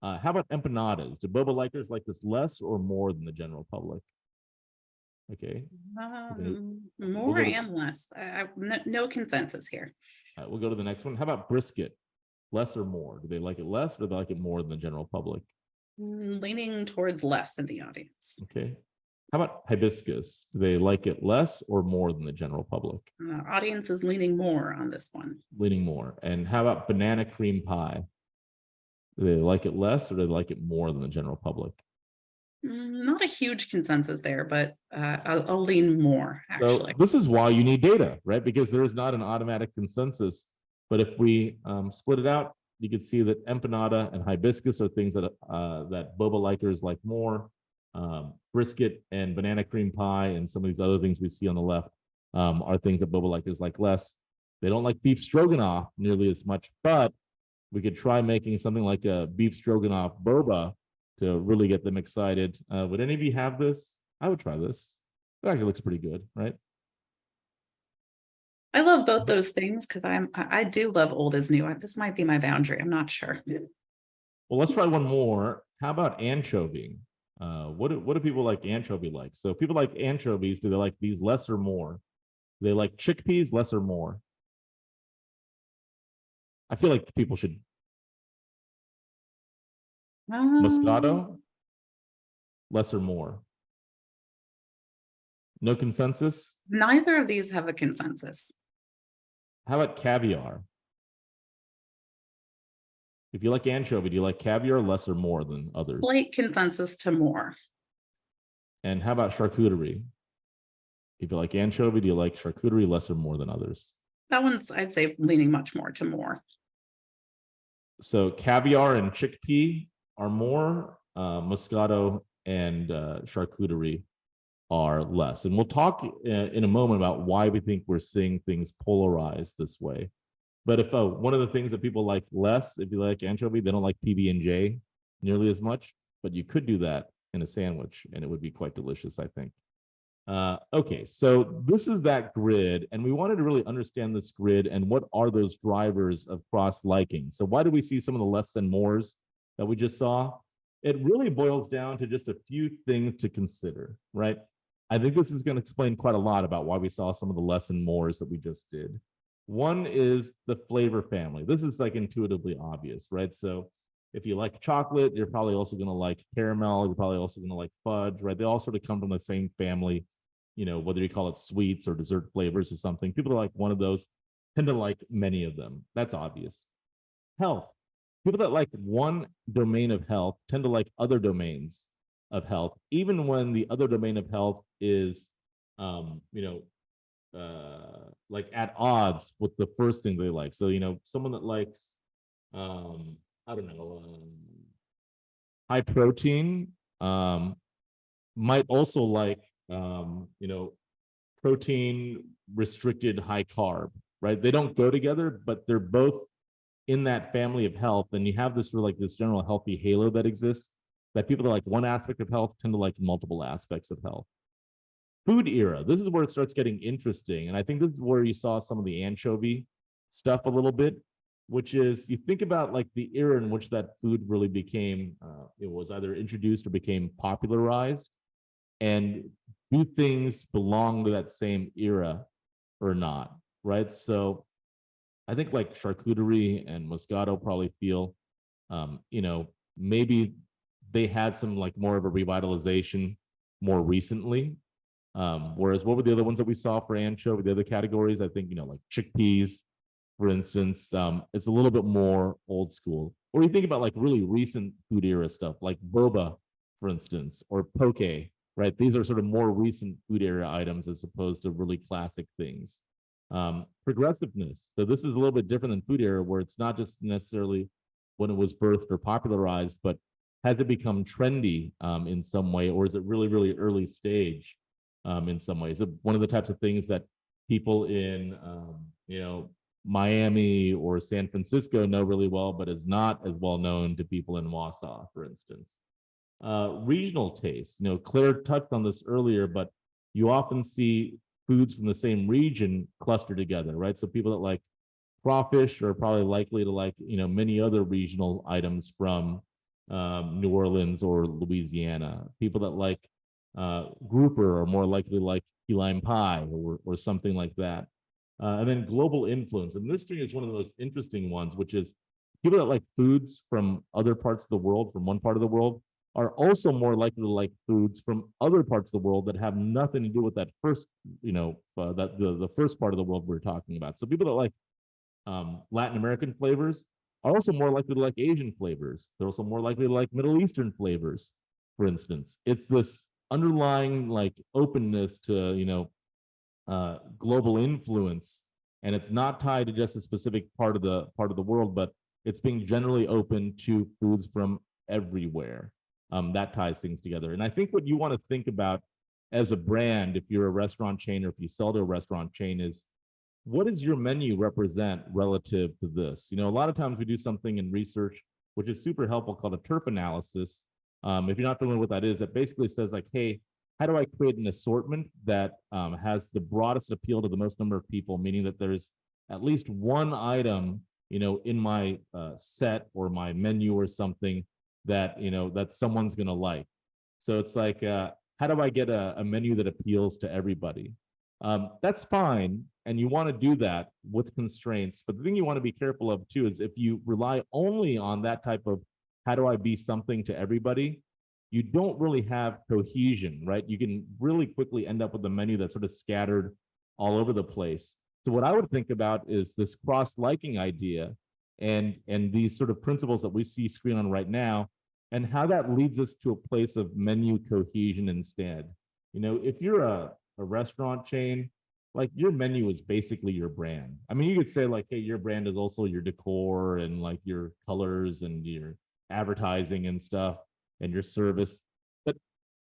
How about empanadas? Do boba likers like this less or more than the general public? Okay. More and less. No consensus here. We'll go to the next one. How about brisket? Less or more? Do they like it less or do they like it more than the general public? Leaning towards less in the audience. Okay. How about hibiscus? Do they like it less or more than the general public? Audience is leaning more on this one. Leaning more. And how about banana cream pie? Do they like it less or do they like it more than the general public? Not a huge consensus there, but I'll lean more, actually. So this is why you need data, right? Because there is not an automatic consensus. But if we split it out, you can see that empanada and hibiscus are things that that boba likers like more. Brisket and banana cream pie and some of these other things we see on the left are things that boba likers like less. They don't like beef stroganoff nearly as much, but we could try making something like a beef stroganoff boba to really get them excited. Would any of you have this? I would try this. It actually looks pretty good, right? I love both those things because I do love old as new. This might be my boundary. I'm not sure. Well, let's try one more. How about anchovy? What do people like anchovy like? So people like anchovies. Do they like these less or more? Do they like chickpeas less or more? I feel like people should. Moscato less or more? No consensus? Neither of these have a consensus. How about caviar? If you like anchovy, do you like caviar less or more than others? Slight consensus to more. And how about charcuterie? If you like anchovy, do you like charcuterie less or more than others? That one's, I'd say, leaning much more to more. So caviar and chickpea are more, Moscato and charcuterie are less. And we'll talk in a moment about why we think we're seeing things polarized this way. But if one of the things that people like less, if you like anchovy, they don't like PB&J nearly as much, but you could do that in a sandwich and it would be quite delicious, I think. Okay, so this is that grid, and we wanted to really understand this grid and what are those drivers of cross-liking. So why do we see some of the less than mores that we just saw? It really boils down to just a few things to consider, right? I think this is going to explain quite a lot about why we saw some of the less than mores that we just did. One is the flavor family. This is like intuitively obvious, right? So if you like chocolate, you're probably also going to like caramel. You're probably also going to like fudge, right? They all sort of come from the same family, you know, whether you call it sweets or dessert flavors or something. People that like one of those tend to like many of them. That's obvious. Health. People that like one domain of health tend to like other domains of health, even when the other domain of health is, like at odds with the first thing they like. So, you know, someone that likes, I don't know, high protein might also like, protein restricted high carb, right? They don't go together, but they're both in that family of health. And you have this sort of like this general healthy halo that exists, that people that like one aspect of health tend to like multiple aspects of health. Food era. This is where it starts getting interesting. And I think this is where you saw some of the anchovy stuff a little bit, which is you think about like the era in which that food really became, it was either introduced or became popularized. And do things belong to that same era or not, right? So I think like charcuterie and Moscato probably feel, maybe they had some like more of a revitalization more recently. Whereas what were the other ones that we saw for anchovy, the other categories? I think, like chickpeas, for instance, it's a little bit more old school. Or you think about like really recent food era stuff like boba, for instance, or poke, right? These are sort of more recent food era items as opposed to really classic things. Progressiveness. So this is a little bit different than food era, where it's not just necessarily when it was birthed or popularized, but has it become trendy in some way, or is it really, really early stage in some ways? One of the types of things that people in, Miami or San Francisco know really well, but is not as well known to people in Wausau, for instance. Regional tastes. Claire touched on this earlier, but you often see foods from the same region clustered together, right? So people that like crawfish are probably likely to like, many other regional items from New Orleans or Louisiana. People that like grouper are more likely to like key lime pie or something like that. And then global influence. And this thing is one of the most interesting ones, which is people that like foods from other parts of the world, from one part of the world, are also more likely to like foods from other parts of the world that have nothing to do with that first, that the first part of the world we're talking about. So people that like Latin American flavors are also more likely to like Asian flavors. They're also more likely to like Middle Eastern flavors, for instance. It's this underlying like openness to, global influence, and it's not tied to just a specific part of the world, but it's being generally open to foods from everywhere. That ties things together. And I think what you want to think about as a brand, if you're a restaurant chain or if you sell to a restaurant chain, is what does your menu represent relative to this? You know, a lot of times we do something in research, which is super helpful, called a turf analysis. If you're not familiar with what that is, that basically says like, hey, how do I create an assortment that has the broadest appeal to the most number of people, meaning that there's at least one item, you know, in my set or my menu or something that, you know, that someone's going to like. So it's like, how do I get a menu that appeals to everybody? That's fine. And you want to do that with constraints. But the thing you want to be careful of too is if you rely only on that type of how do I be something to everybody, you don't really have cohesion, right? You can really quickly end up with a menu that's sort of scattered all over the place. So what I would think about is this cross-liking idea and these sort of principles that we see screen on right now, and how that leads us to a place of menu cohesion instead. You know, if you're a restaurant chain, like your menu is basically your brand. I mean, you could say like, hey, your brand is also your decor and like your colors and your advertising and stuff and your service. But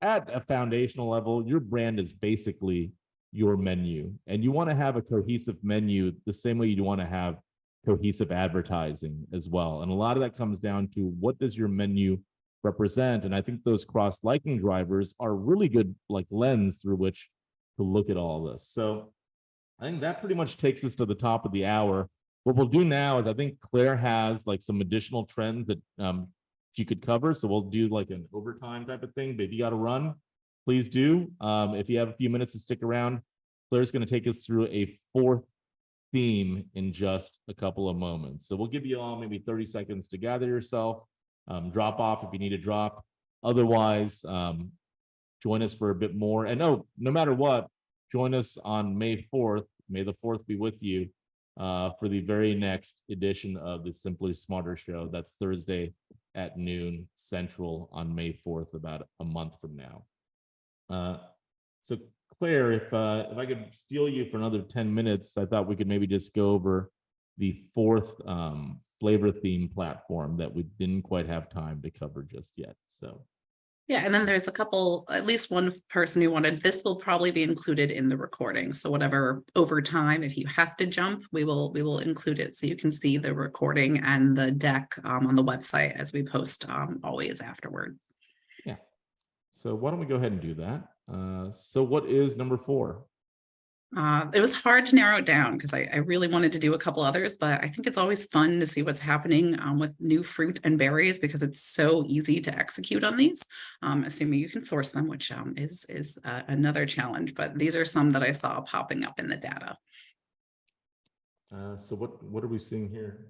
at a foundational level, your brand is basically your menu. And you want to have a cohesive menu the same way you want to have cohesive advertising as well. And a lot of that comes down to what does your menu represent? And I think those cross-liking drivers are really good like lens through which to look at all of this. So I think that pretty much takes us to the top of the hour. What we'll do now is I think Claire has like some additional trends that she could cover. So we'll do like an overtime type of thing, but if you got to run, please do. If you have a few minutes to stick around, Claire's going to take us through a fourth theme in just a couple of moments. So we'll give you all maybe 30 seconds to gather yourself, drop off if you need to drop. Otherwise, join us for a bit more. And no matter what, join us on May 4th. May the 4th be with you for the very next edition of the Simply Smarter Show. That's Thursday at noon Central on May 4th, about a month from now. So Claire, if I could steal you for another 10 minutes, I thought we could maybe just go over the fourth flavor theme platform that we didn't quite have time to cover just yet. So. Yeah, and then there's a couple, at least one person who wanted, this will probably be included in the recording. So whatever over time, if you have to jump, we will include it. So you can see the recording and the deck on the website as we post always afterward. Yeah. So why don't we go ahead and do that? So what is number 4? It was hard to narrow it down because I really wanted to do a couple others, but I think it's always fun to see what's happening with new fruit and berries because it's so easy to execute on these, assuming you can source them, which is another challenge. But these are some that I saw popping up in the data. So what are we seeing here?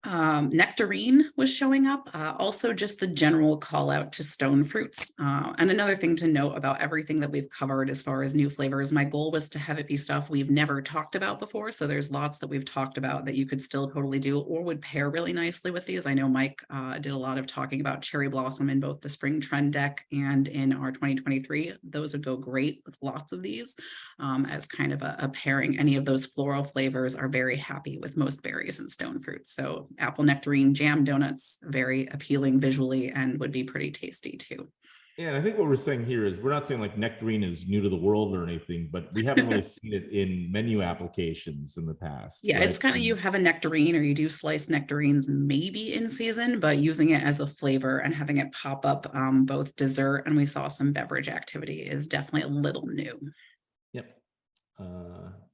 Nectarine was showing up, also just the general call out to stone fruits. And another thing to note about everything that we've covered as far as new flavors, my goal was to have it be stuff we've never talked about before. So there's lots that we've talked about that you could still totally do or would pair really nicely with these. I know Mike did a lot of talking about cherry blossom in both the spring trend deck and in our 2023. Those would go great with lots of these as kind of a pairing. Any of those floral flavors are very happy with most berries and stone fruits. So apple nectarine jam donuts, very appealing visually and would be pretty tasty too. Yeah, and I think what we're saying here is we're not saying like nectarine is new to the world or anything, but we haven't really seen it in menu applications in the past. Yeah, right? it's kind of, you have a nectarine or you do sliced nectarines maybe in season, but using it as a flavor and having it pop up both dessert and we saw some beverage activity is definitely a little new. Yep.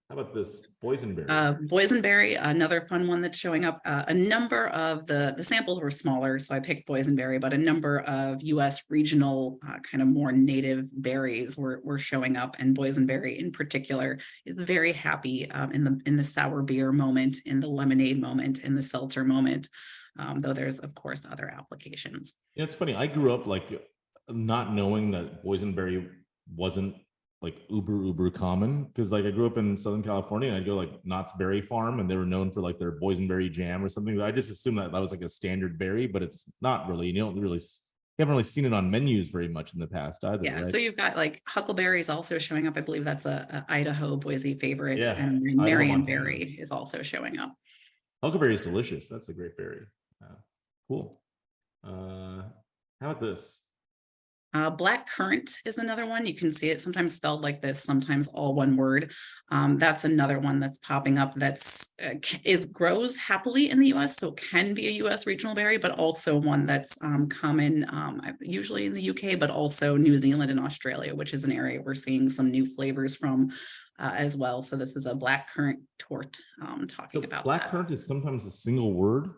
How about this boysenberry? Boysenberry, another fun one that's showing up. A number of the samples were smaller, so I picked boysenberry, but a number of U.S. regional kind of more native berries were showing up, and boysenberry in particular is very happy in the sour beer moment, in the lemonade moment, in the seltzer moment. Though there's of course other applications. Yeah, it's funny. I grew up like not knowing that boysenberry wasn't like uber common, because like I grew up in Southern California and I'd go like Knott's Berry Farm and they were known for like their boysenberry jam or something. I just assumed that was like a standard berry, but it's not really. You haven't really seen it on menus very much in the past either. Yeah, right? so you've got like huckleberries also showing up. I believe that's a Idaho Boise favorite, Yeah, and Marionberry is also showing up. Huckleberry is delicious. That's a great berry. Cool. How about this? Black currant is another one. You can see it sometimes spelled like this, sometimes all one word. That's another one that's popping up that's grows happily in the US, so can be a US regional berry, but also one that's common usually in the UK, but also New Zealand and Australia, which is an area we're seeing some new flavors from as well. So this is a black currant tort talking about Black that. currant is sometimes a single word.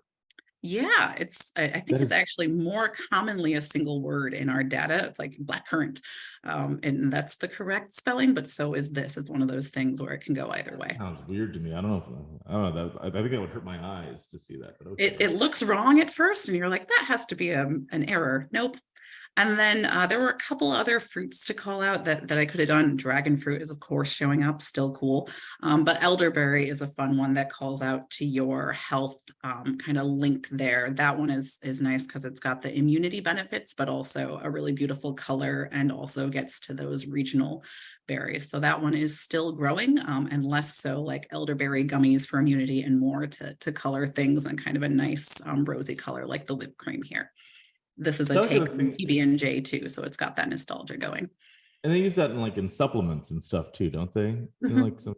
Yeah, I think it's actually more commonly a single word in our data. It's like black currant. And that's the correct spelling, but so is this. It's one of those things where it can go either way. Sounds weird to me. I don't know. I think that would hurt my eyes to see that. But okay. It looks wrong at first, and you're like, that has to be an error. Nope. And then there were a couple other fruits to call out that I could have done. Dragon fruit is, of course, showing up, still cool. But elderberry is a fun one that calls out to your health kind of link there. That one is nice because it's got the immunity benefits, but also a really beautiful color and also gets to those regional berries. So that one is still growing and less so like elderberry gummies for immunity and more to color things and kind of a nice rosy color like the whipped cream here. This is a take on PB&J too, so it's got that nostalgia going. And they use that in supplements and stuff too, don't they? Mm-hmm. You know, like some,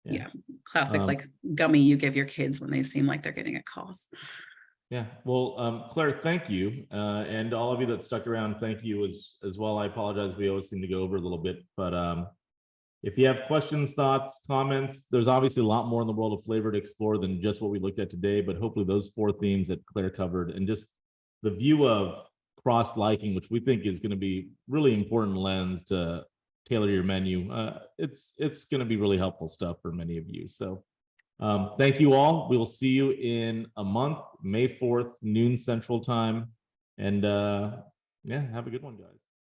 yeah, classic like gummy you give your kids when they seem like they're getting a cough. Yeah, well, Claire, thank you, and all of you that stuck around, thank you as well. I apologize, we always seem to go over a little bit, but if you have questions, thoughts, comments, there's obviously a lot more in the world of flavor to explore than just what we looked at today, but hopefully those 4 themes that Claire covered and just the view of cross-liking, which we think is going to be really important lens to tailor your menu. It's going to be really helpful stuff for many of you. So thank you all. We will see you in a month, May 4th, noon Central Time. And yeah, have a good one, guys.